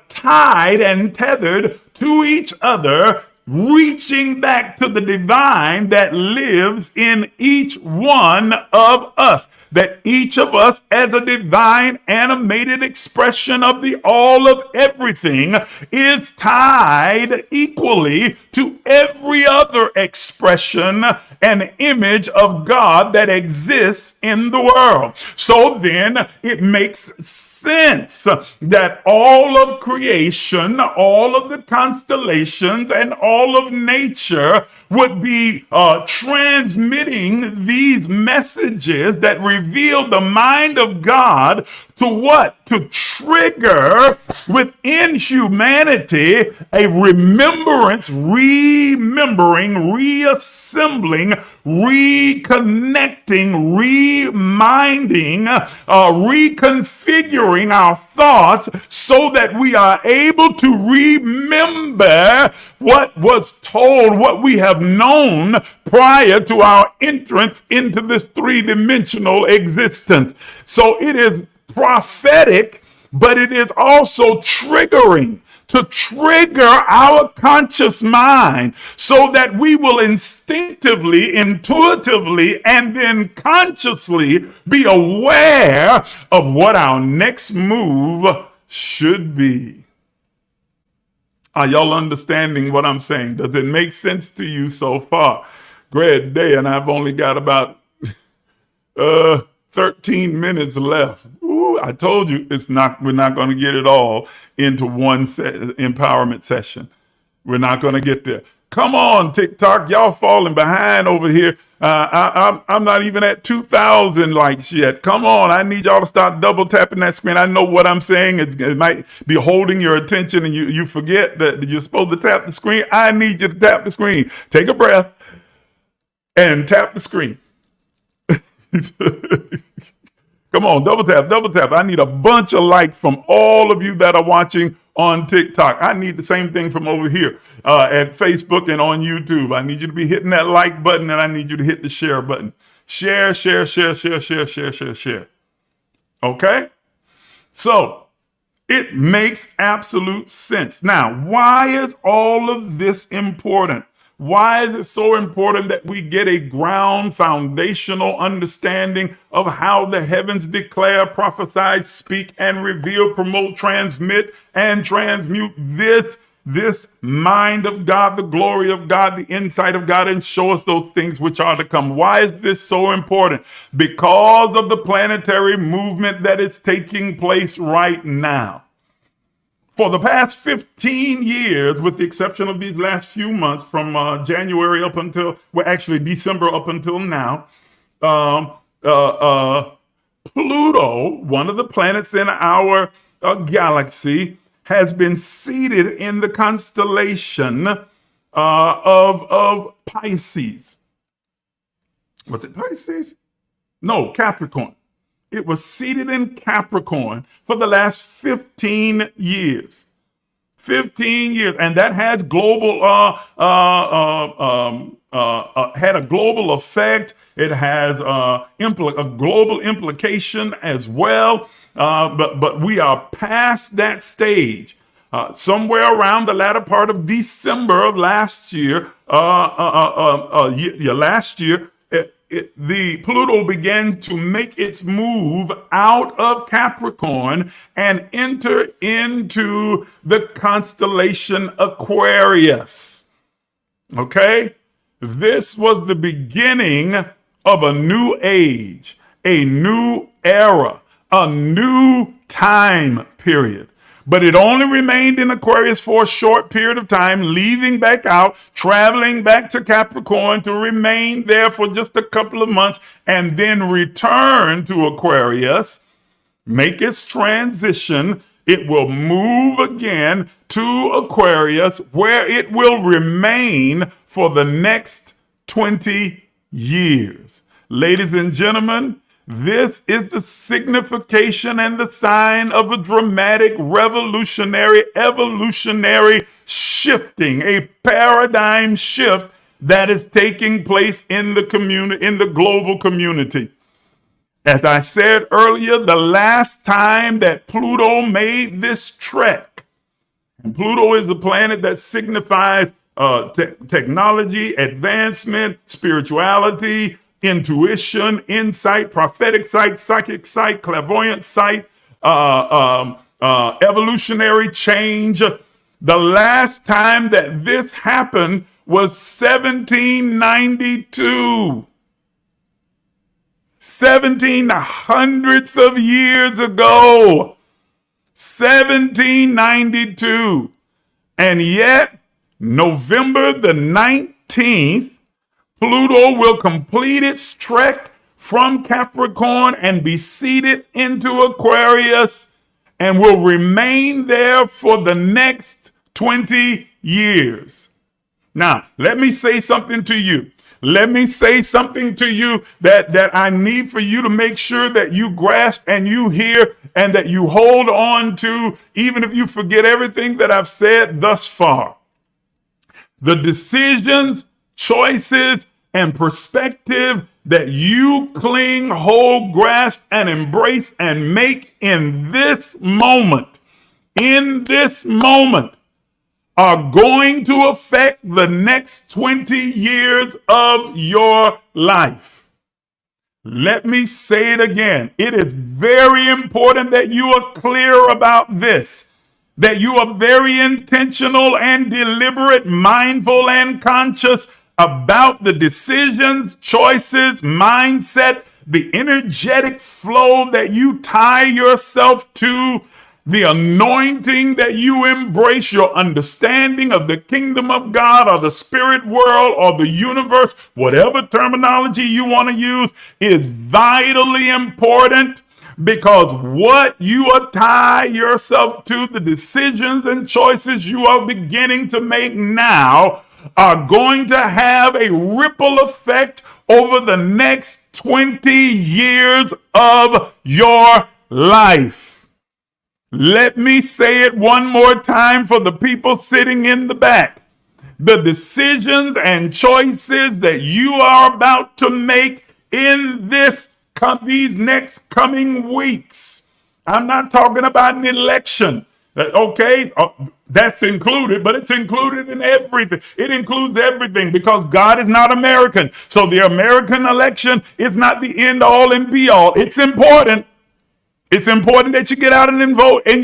tied and tethered to each other, reaching back to the divine that lives in each one of us, that each of us as a divine animated expression of the all of everything is tied equally to every other expression and image of God that exists in the world. So then it makes sense that all of creation, all of the constellations, and all of nature would be transmitting these messages that reveal the mind of God to what? To trigger within humanity a remembrance, remembering, reassembling, reconnecting, reminding, reconfiguring our thoughts so that we are able to remember what was told, what we have known prior to our entrance into this three-dimensional existence. So it is prophetic, but it is also triggering, to trigger our conscious mind so that we will instinctively, intuitively, and then consciously be aware of what our next move should be. Are y'all understanding what I'm saying? Does it make sense to you so far? Great day, and I've only got about 13 minutes left. Ooh, I told you we're not going to get it all into one empowerment session. We're not going to get there. Come on, TikTok, y'all falling behind over here. I'm not even at 2,000 likes yet. Come on, I need y'all to start double tapping that screen. I know what I'm saying. It might be holding your attention and you forget that you're supposed to tap the screen. I need you to tap the screen. Take a breath and tap the screen. Come on, double tap, double tap. I need a bunch of likes from all of you that are watching on TikTok. I need the same thing from over here at Facebook and on YouTube. I need you to be hitting that like button, and I need you to hit the share button. Share, share, share, share, share, share, share, share. Okay? So it makes absolute sense. Now, why is all of this important? Why is it so important that we get a ground foundational understanding of how the heavens declare, prophesy, speak, and reveal, promote, transmit, and transmute this mind of God, the glory of God, the insight of God, and show us those things which are to come? Why is this so important? Because of the planetary movement that is taking place right now. For the past 15 years, with the exception of these last few months, from January up until, well, actually December up until now, Pluto, one of the planets in our galaxy, has been seated in the constellation of Pisces. Was it Pisces? No, Capricorn. It was seated in Capricorn for the last 15 years. 15 years. And that has global, had a global effect. It has a global implication as well. But we are past that stage. Somewhere around the latter part of December of last year, the Pluto began to make its move out of Capricorn and enter into the constellation Aquarius. Okay? This was the beginning of a new age, a new era, a new time period. But it only remained in Aquarius for a short period of time, leaving back out, traveling back to Capricorn to remain there for just a couple of months, and then return to Aquarius, make its transition. It will move again to Aquarius, where it will remain for the next 20 years. Ladies and gentlemen, This is the signification and the sign of a dramatic, revolutionary, evolutionary shifting, a paradigm shift that is taking place in the community, in the global community. As I said earlier, the last time that Pluto made this trek, and Pluto is the planet that signifies technology, advancement, spirituality, intuition, insight, prophetic sight, psychic sight, clairvoyant sight, evolutionary change. The last time that this happened was 1792. 1700s of years ago. 1792. And yet, November the 19th, Pluto will complete its trek from Capricorn and be seated into Aquarius and will remain there for the next 20 years. Now, let me say something to you. Let me say something to you that I need for you to make sure that you grasp and you hear and that you hold on to, even if you forget everything that I've said thus far. The decisions, choices, and perspective that you cling, hold, grasp, and embrace and make in this moment, are going to affect the next 20 years of your life. Let me say it again. It is very important that you are clear about this, that you are very intentional and deliberate, mindful and conscious about the decisions, choices, mindset, the energetic flow that you tie yourself to, the anointing that you embrace, your understanding of the kingdom of God or the spirit world or the universe, whatever terminology you want to use, is vitally important, because what you tie yourself to, the decisions and choices you are beginning to make now, are going to have a ripple effect over the next 20 years of your life. Let me say it one more time for the people sitting in the back. The decisions and choices that you are about to make in these next coming weeks. I'm not talking about an election. Okay, that's included, but it's included in everything. It includes everything because God is not American. So the American election is not the end all and be all. It's important. It's important that you get out and vote, and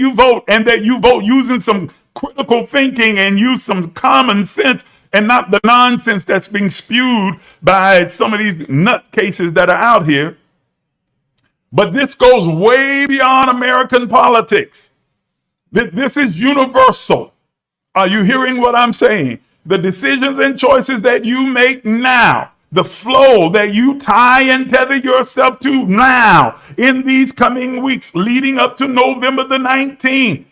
that you vote using some critical thinking and use some common sense and not the nonsense that's being spewed by some of these nutcases that are out here. But this goes way beyond American politics. This is universal. Are you hearing what I'm saying? The decisions and choices that you make now, the flow that you tie and tether yourself to now in these coming weeks leading up to November the 19th.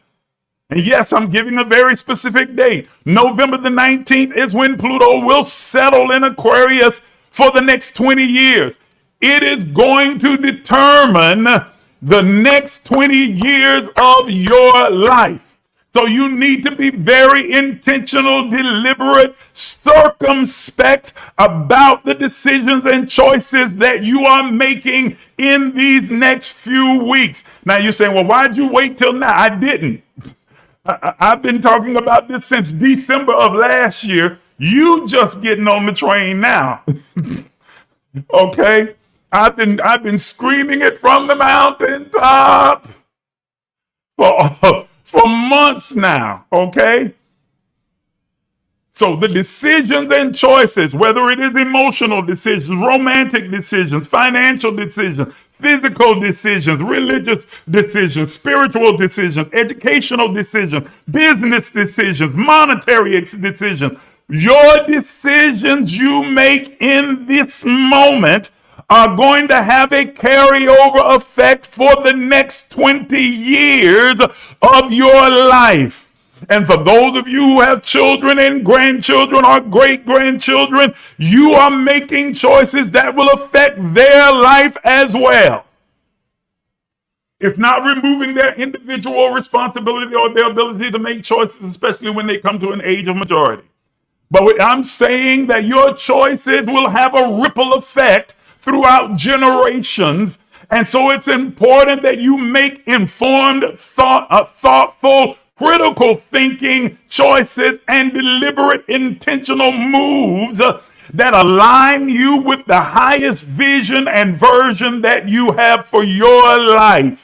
And yes, I'm giving a very specific date. November the 19th is when Pluto will settle in Aquarius for the next 20 years. It is going to determine the next 20 years of your life. So you need to be very intentional, deliberate, circumspect about the decisions and choices that you are making in these next few weeks. Now you're saying, well, why'd you wait till now? I didn't. I've been talking about this since December of last year. You just getting on the train now. Okay? I've been screaming it from the mountaintop for months now, okay? So the decisions and choices, whether it is emotional decisions, romantic decisions, financial decisions, physical decisions, religious decisions, spiritual decisions, educational decisions, business decisions, monetary decisions, your decisions you make in this moment are going to have a carryover effect for the next 20 years of your life. And for those of you who have children and grandchildren or great grandchildren, you are making choices that will affect their life as well. It's not removing their individual responsibility or their ability to make choices, especially when they come to an age of majority. But I'm saying that your choices will have a ripple effect throughout generations. And so it's important that you make informed, thoughtful, critical thinking choices and deliberate, intentional moves that align you with the highest vision and version that you have for your life.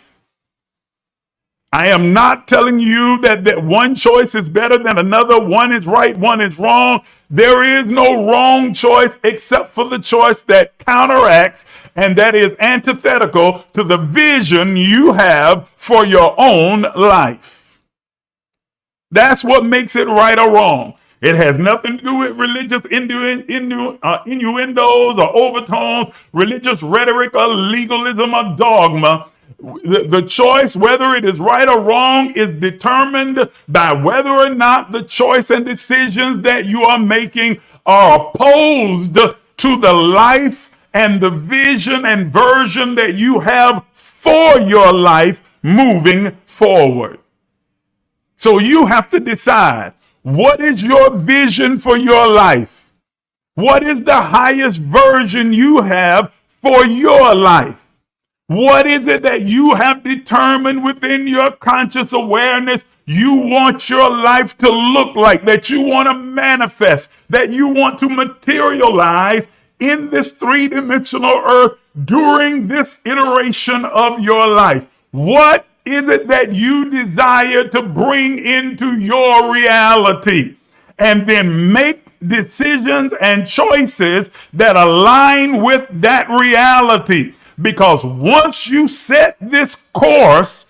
I am not telling you that one choice is better than another. One is right, one is wrong. There is no wrong choice except for the choice that counteracts and that is antithetical to the vision you have for your own life. That's what makes it right or wrong. It has nothing to do with religious innuendos or overtones, religious rhetoric or legalism or dogma. The choice, whether it is right or wrong, is determined by whether or not the choice and decisions that you are making are opposed to the life and the vision and version that you have for your life moving forward. So you have to decide, what is your vision for your life? What is the highest version you have for your life? What is it that you have determined within your conscious awareness you want your life to look like, that you want to manifest, that you want to materialize in this three-dimensional earth during this iteration of your life? What is it that you desire to bring into your reality? And then make decisions and choices that align with that reality. Because once you set this course,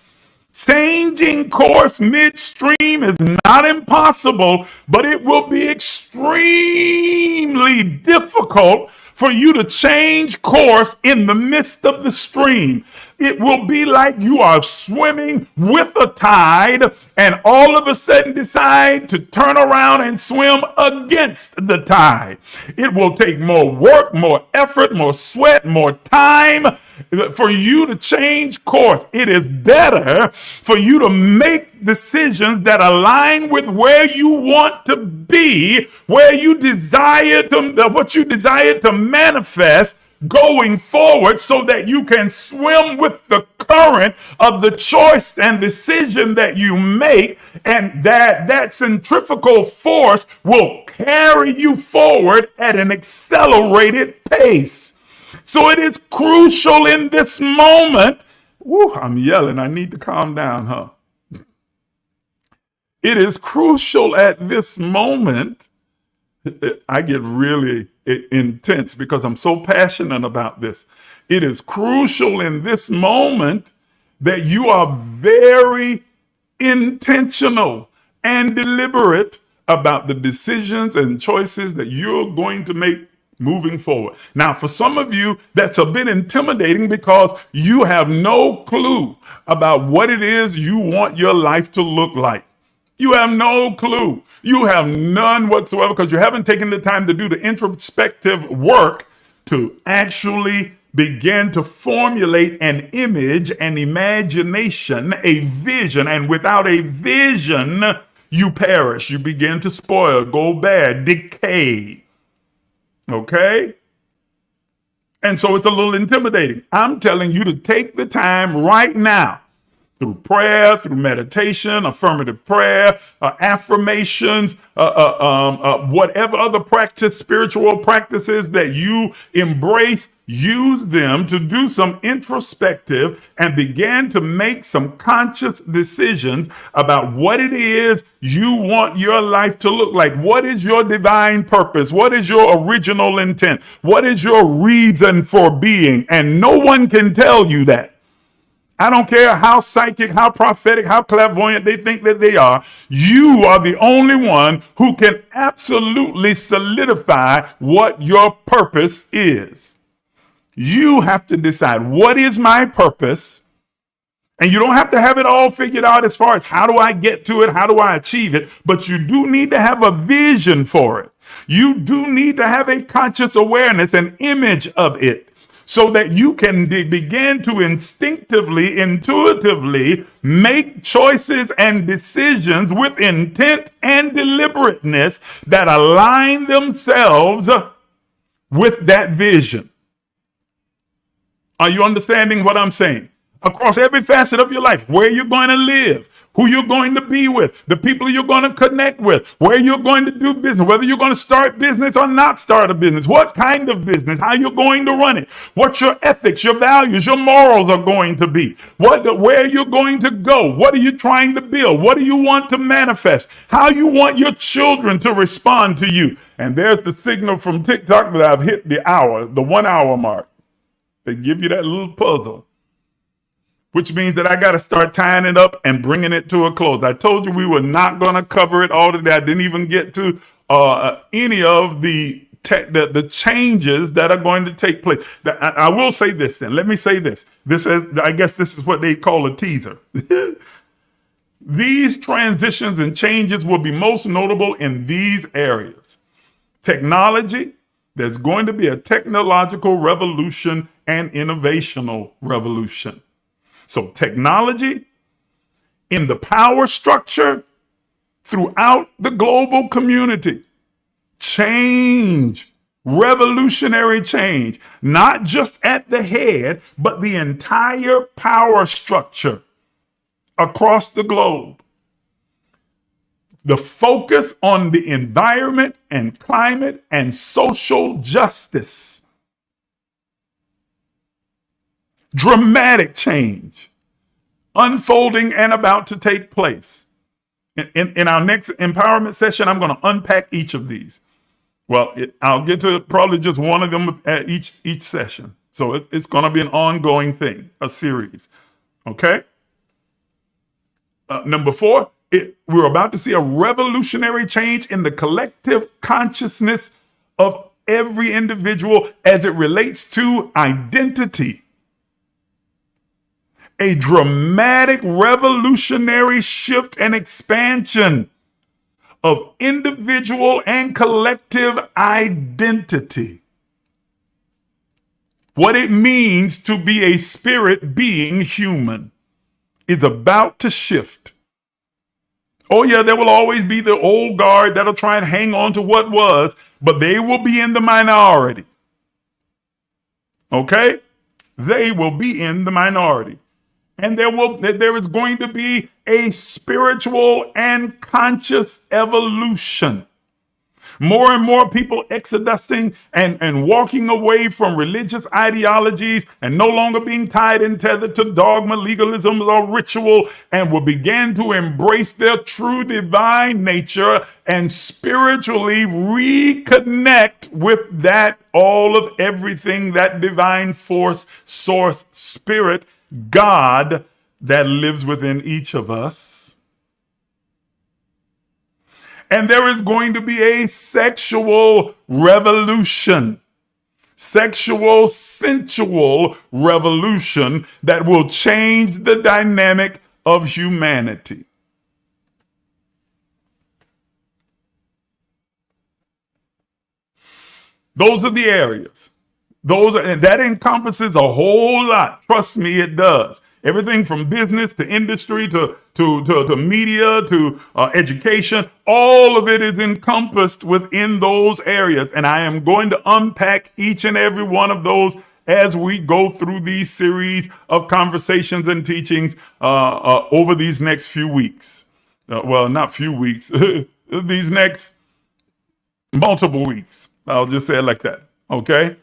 changing course midstream is not impossible, but it will be extremely difficult for you to change course in the midst of the stream. It will be like you are swimming with a tide and all of a sudden decide to turn around and swim against the tide. It will take more work, more effort, more sweat, more time for you to change course. It is better for you to make decisions that align with where you want to be, where you desire to, what you desire to manifest going forward, so that you can swim with the current of the choice and decision that you make, and that centrifugal force will carry you forward at an accelerated pace. So it is crucial in this moment. Woo, I'm yelling. I need to calm down, huh? It is crucial at this moment. I get really intense because I'm so passionate about this. It is crucial in this moment that you are very intentional and deliberate about the decisions and choices that you're going to make moving forward. Now, for some of you, that's a bit intimidating because you have no clue about what it is you want your life to look like. You have no clue. You have none whatsoever because you haven't taken the time to do the introspective work to actually begin to formulate an image, an imagination, a vision. And without a vision, you perish. You begin to spoil, go bad, decay. Okay? And so it's a little intimidating. I'm telling you to take the time right now, through prayer, through meditation, affirmative prayer, affirmations, whatever other spiritual practices that you embrace, use them to do some introspective and begin to make some conscious decisions about what it is you want your life to look like. What is your divine purpose? What is your original intent? What is your reason for being? And no one can tell you that. I don't care how psychic, how prophetic, how clairvoyant they think that they are. You are the only one who can absolutely solidify what your purpose is. You have to decide, what is my purpose And you don't have to have it all figured out as far as how do I get to it? How do I achieve it? But you do need to have a vision for it. You do need to have a conscious awareness, an image of it, so that you can begin to instinctively, intuitively make choices and decisions with intent and deliberateness that align themselves with that vision. Are you understanding what I'm saying? Across every facet of your life, where you're going to live, who you're going to be with, the people you're going to connect with, where you're going to do business, whether you're going to start business or not start a business, what kind of business, how you're going to run it, what your ethics, your values, your morals are going to be, where you're going to go, what are you trying to build, what do you want to manifest, how you want your children to respond to you. And there's the signal from TikTok that I've hit the 1 hour mark. They give you that little puzzle, which means that I got to start tying it up and bringing it to a close. I told you we were not going to cover it all today. I didn't even get to any of the changes that are going to take place. I will say this then. Let me say this. I guess this is what they call a teaser. These transitions and changes will be most notable in these areas. Technology, there's going to be a technological revolution and innovational revolution. So technology in the power structure throughout the global community, change, revolutionary change, not just at the head, but the entire power structure across the globe. The focus on the environment and climate and social justice. Dramatic change unfolding and about to take place. In our next empowerment session, I'm going to unpack each of these. Well, I'll get to probably just one of them at each session. So it's going to be an ongoing thing, a series. Okay? Number 4, we're about to see a revolutionary change in the collective consciousness of every individual as it relates to identity. A dramatic revolutionary shift and expansion of individual and collective identity. What it means to be a spirit being human is about to shift. Oh yeah, there will always be the old guard that'll try and hang on to what was, but they will be in the minority. Okay? They will be in the minority. And there is going to be a spiritual and conscious evolution. More and more people exodusing and walking away from religious ideologies and no longer being tied and tethered to dogma, legalism, or ritual, and will begin to embrace their true divine nature and spiritually reconnect with that all of everything, that divine force, source, spirit, God that lives within each of us. And there is going to be a sexual revolution, sexual, sensual revolution that will change the dynamic of humanity. Those are the areas. And that encompasses a whole lot. Trust me, it does. Everything from business to industry to media to education, all of it is encompassed within those areas. And I am going to unpack each and every one of those as we go through these series of conversations and teachings over these next few weeks. Well, not few weeks, these next multiple weeks. I'll just say it like that. Okay?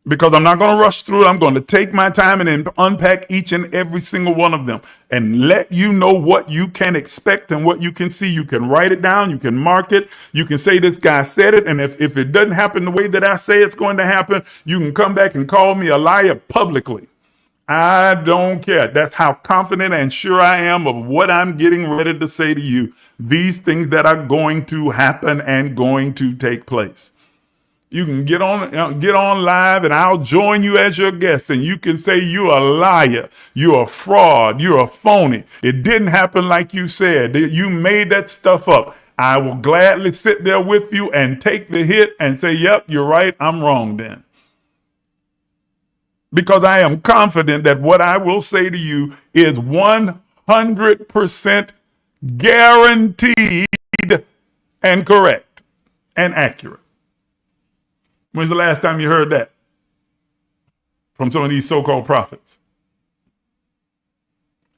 Because I'm not going to rush through it. I'm going to take my time and then unpack each and every single one of them and let you know what you can expect and what you can see. You can write it down. You can mark it. You can say this guy said it. And if it doesn't happen the way that I say it's going to happen, you can come back and call me a liar publicly. I don't care. That's how confident and sure I am of what I'm getting ready to say to you. These things that are going to happen and going to take place. You can get on live and I'll join you as your guest and you can say you're a liar, you're a fraud, you're a phony. It didn't happen like you said. You made that stuff up. I will gladly sit there with you and take the hit and say, yep, you're right, I'm wrong then. Because I am confident that what I will say to you is 100% guaranteed and correct and accurate. When's the last time you heard that from some of these so-called prophets?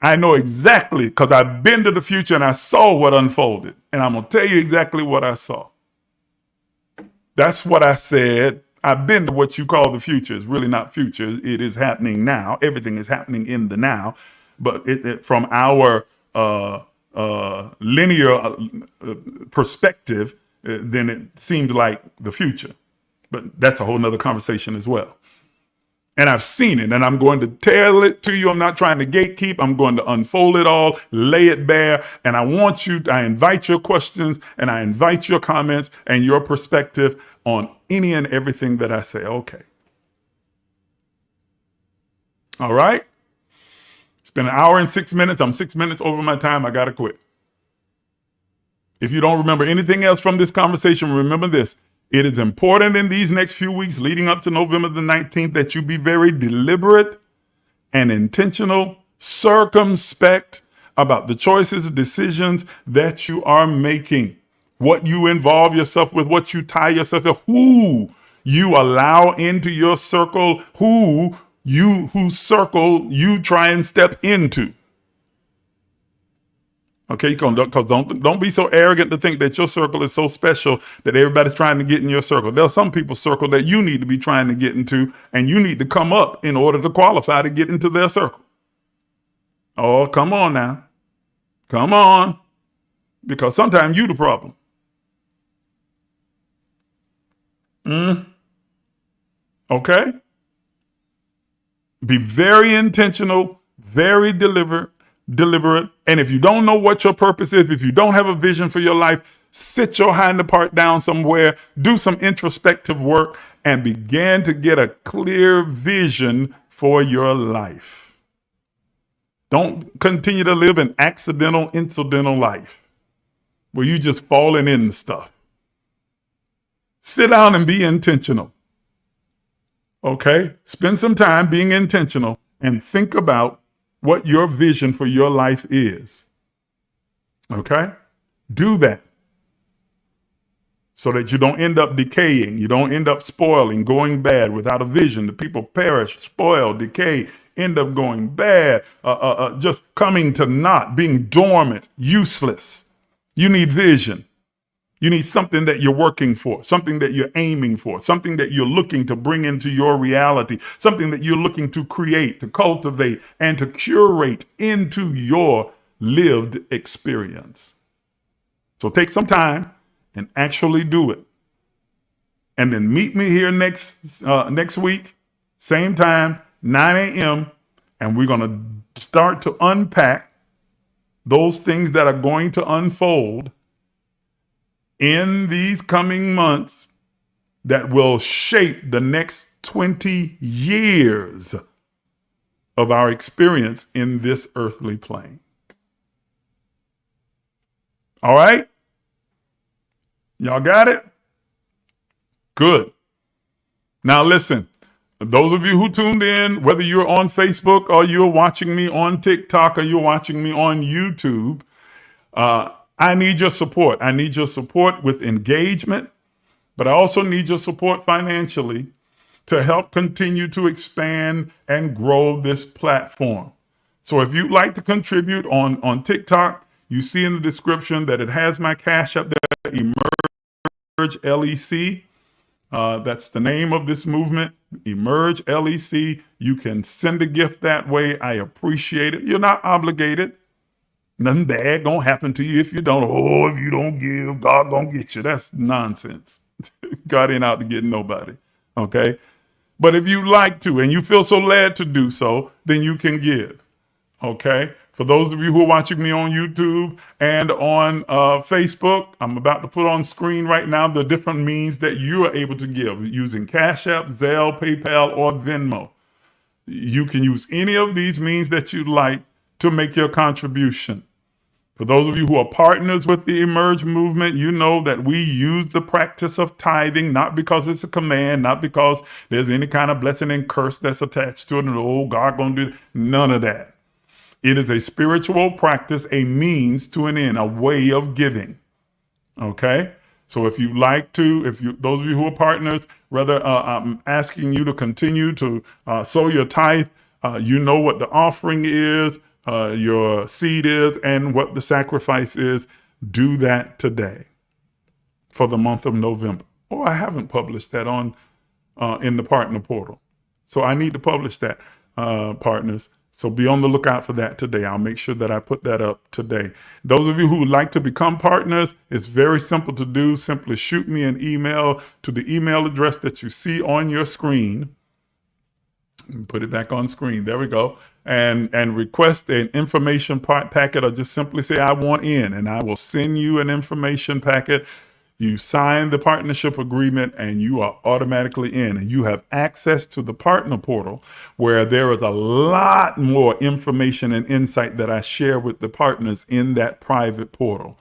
I know exactly because I've been to the future and I saw what unfolded. And I'm going to tell you exactly what I saw. That's what I said. I've been to what you call the future. It's really not future. It is happening now. Everything is happening in the now. But from our linear perspective, then it seemed like the future. But that's a whole nother conversation as well. And I've seen it and I'm going to tell it to you. I'm not trying to gatekeep. I'm going to unfold it all, lay it bare. And I invite your questions and I invite your comments and your perspective on any and everything that I say. Okay. All right. It's been 1 hour and 6 minutes. I'm 6 minutes over my time. I got to quit. If you don't remember anything else from this conversation, remember this. It is important in these next few weeks leading up to November the 19th that you be very deliberate and intentional, circumspect about the choices and decisions that you are making, what you involve yourself with, what you tie yourself to, who you allow into your circle, whose circle you try and step into. Okay, because don't be so arrogant to think that your circle is so special that everybody's trying to get in your circle. There are some people's circle that you need to be trying to get into, and you need to come up in order to qualify to get into their circle. Oh, come on now. Come on. Because sometimes you the problem. Okay? Be very intentional, very deliberate. And if you don't know what your purpose is, if you don't have a vision for your life, sit your hind part down somewhere, do some introspective work, and begin to get a clear vision for your life. Don't continue to live an accidental, incidental life where you just falling in stuff. Sit down and be intentional. Okay? Spend some time being intentional and think about what your vision for your life is. Okay? Do that so that you don't end up decaying. You don't end up spoiling, going bad without a vision. The people perish, spoil, decay, end up going bad, just coming to naught, being dormant, useless. You need vision. You need something that you're working for, something that you're aiming for, something that you're looking to bring into your reality, something that you're looking to create, to cultivate, and to curate into your lived experience. So take some time and actually do it. And then meet me here next week, same time, 9 a.m., and we're going to start to unpack those things that are going to unfold in these coming months that will shape the next 20 years of our experience in this earthly plane. All right? Y'all got it? Good. Now listen, those of you who tuned in, whether you're on Facebook or you're watching me on TikTok or you're watching me on YouTube, I need your support. I need your support with engagement, but I also need your support financially to help continue to expand and grow this platform. So if you'd like to contribute on TikTok, you see in the description that it has my CashApp there, emergelec. That's the name of this movement, emergelec. You can send a gift that way. I appreciate it. You're not obligated. Nothing bad gonna happen to you if you don't. Oh, if you don't give, God gonna get you. That's nonsense. God ain't out to get nobody. Okay? But if you like to and you feel so led to do so, then you can give. Okay. For those of you who are watching me on YouTube and on Facebook, I'm about to put on screen right now the different means that you are able to give using CashApp, Zelle, PayPal, or Venmo. You can use any of these means that you like to make your contribution. For those of you who are partners with the Emerge movement, you know that we use the practice of tithing, not because it's a command, not because there's any kind of blessing and curse that's attached to it, and oh, God gonna do it. None of that. It is a spiritual practice, a means to an end, a way of giving. Okay? So if you like to, those of you who are partners, I'm asking you to continue to sow your tithe. You know what the offering is, your seed is, and what the sacrifice is. Do that today for the month of November. Oh, I haven't published that in the partner portal. So I need to publish that, partners. So be on the lookout for that today. I'll make sure that I put that up today. Those of you who would like to become partners, it's very simple to do. Simply shoot me an email to the email address that you see on your screen. Put it back on screen. There we go. And request an information packet, or just simply say, I want in, and I will send you an information packet. You sign the partnership agreement and you are automatically in, and you have access to the partner portal where there is a lot more information and insight that I share with the partners in that private portal.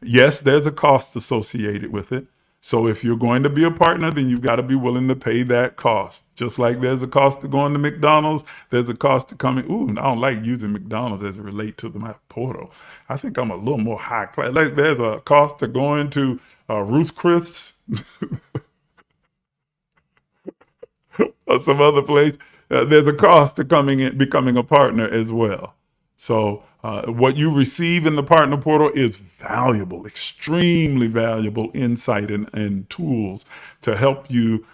Yes, there's a cost associated with it. So if you're going to be a partner, then you've got to be willing to pay that cost. Just like there's a cost to going to McDonald's, there's a cost to coming. Ooh, I don't like using McDonald's as it relates to my portal. I think I'm a little more high class. Like there's a cost to going to Ruth Chris or some other place. There's a cost to becoming a partner as well. So what you receive in the partner portal is valuable, extremely valuable insight and tools to help you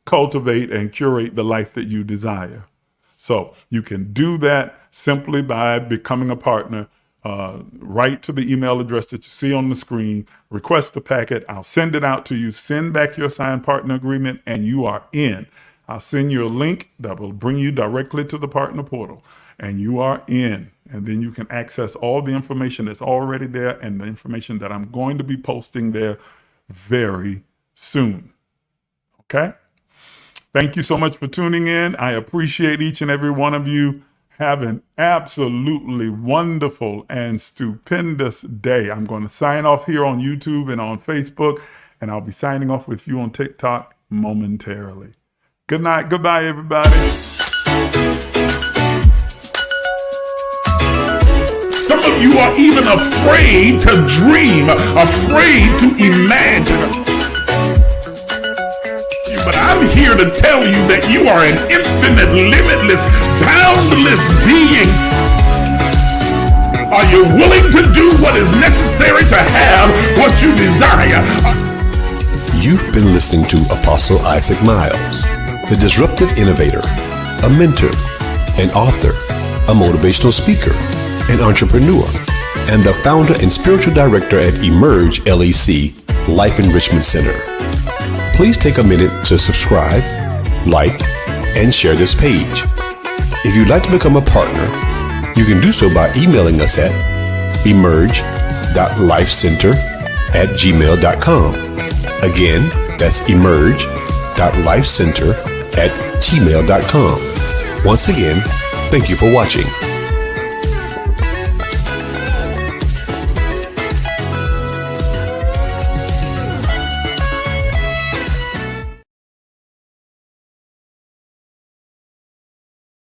cultivate and curate the life that you desire. So you can do that simply by becoming a partner. Write to the email address that you see on the screen, request the packet. I'll send it out to you, send back your signed partner agreement, and you are in. I'll send you a link that will bring you directly to the partner portal, and you are in. And then you can access all the information that's already there and the information that I'm going to be posting there very soon. Okay? Thank you so much for tuning in. I appreciate each and every one of you. Have an absolutely wonderful and stupendous day. I'm going to sign off here on YouTube and on Facebook, and I'll be signing off with you on TikTok momentarily. Good night. Goodbye, everybody. Some of you are even afraid to dream, afraid to imagine. But I'm here to tell you that you are an infinite, limitless, boundless being. Are you willing to do what is necessary to have what you desire? You've been listening to Apostle Isaac Miles, the disruptive innovator, a mentor, an author, a motivational speaker, an entrepreneur, and the founder and spiritual director at emergelec Life Enrichment Center. Please take a minute to subscribe, like, and share this page. If you'd like to become a partner, you can do so by emailing us at emerge.lifecenter@gmail.com. Again, that's emerge.lifecenter@gmail.com. Once again, thank you for watching.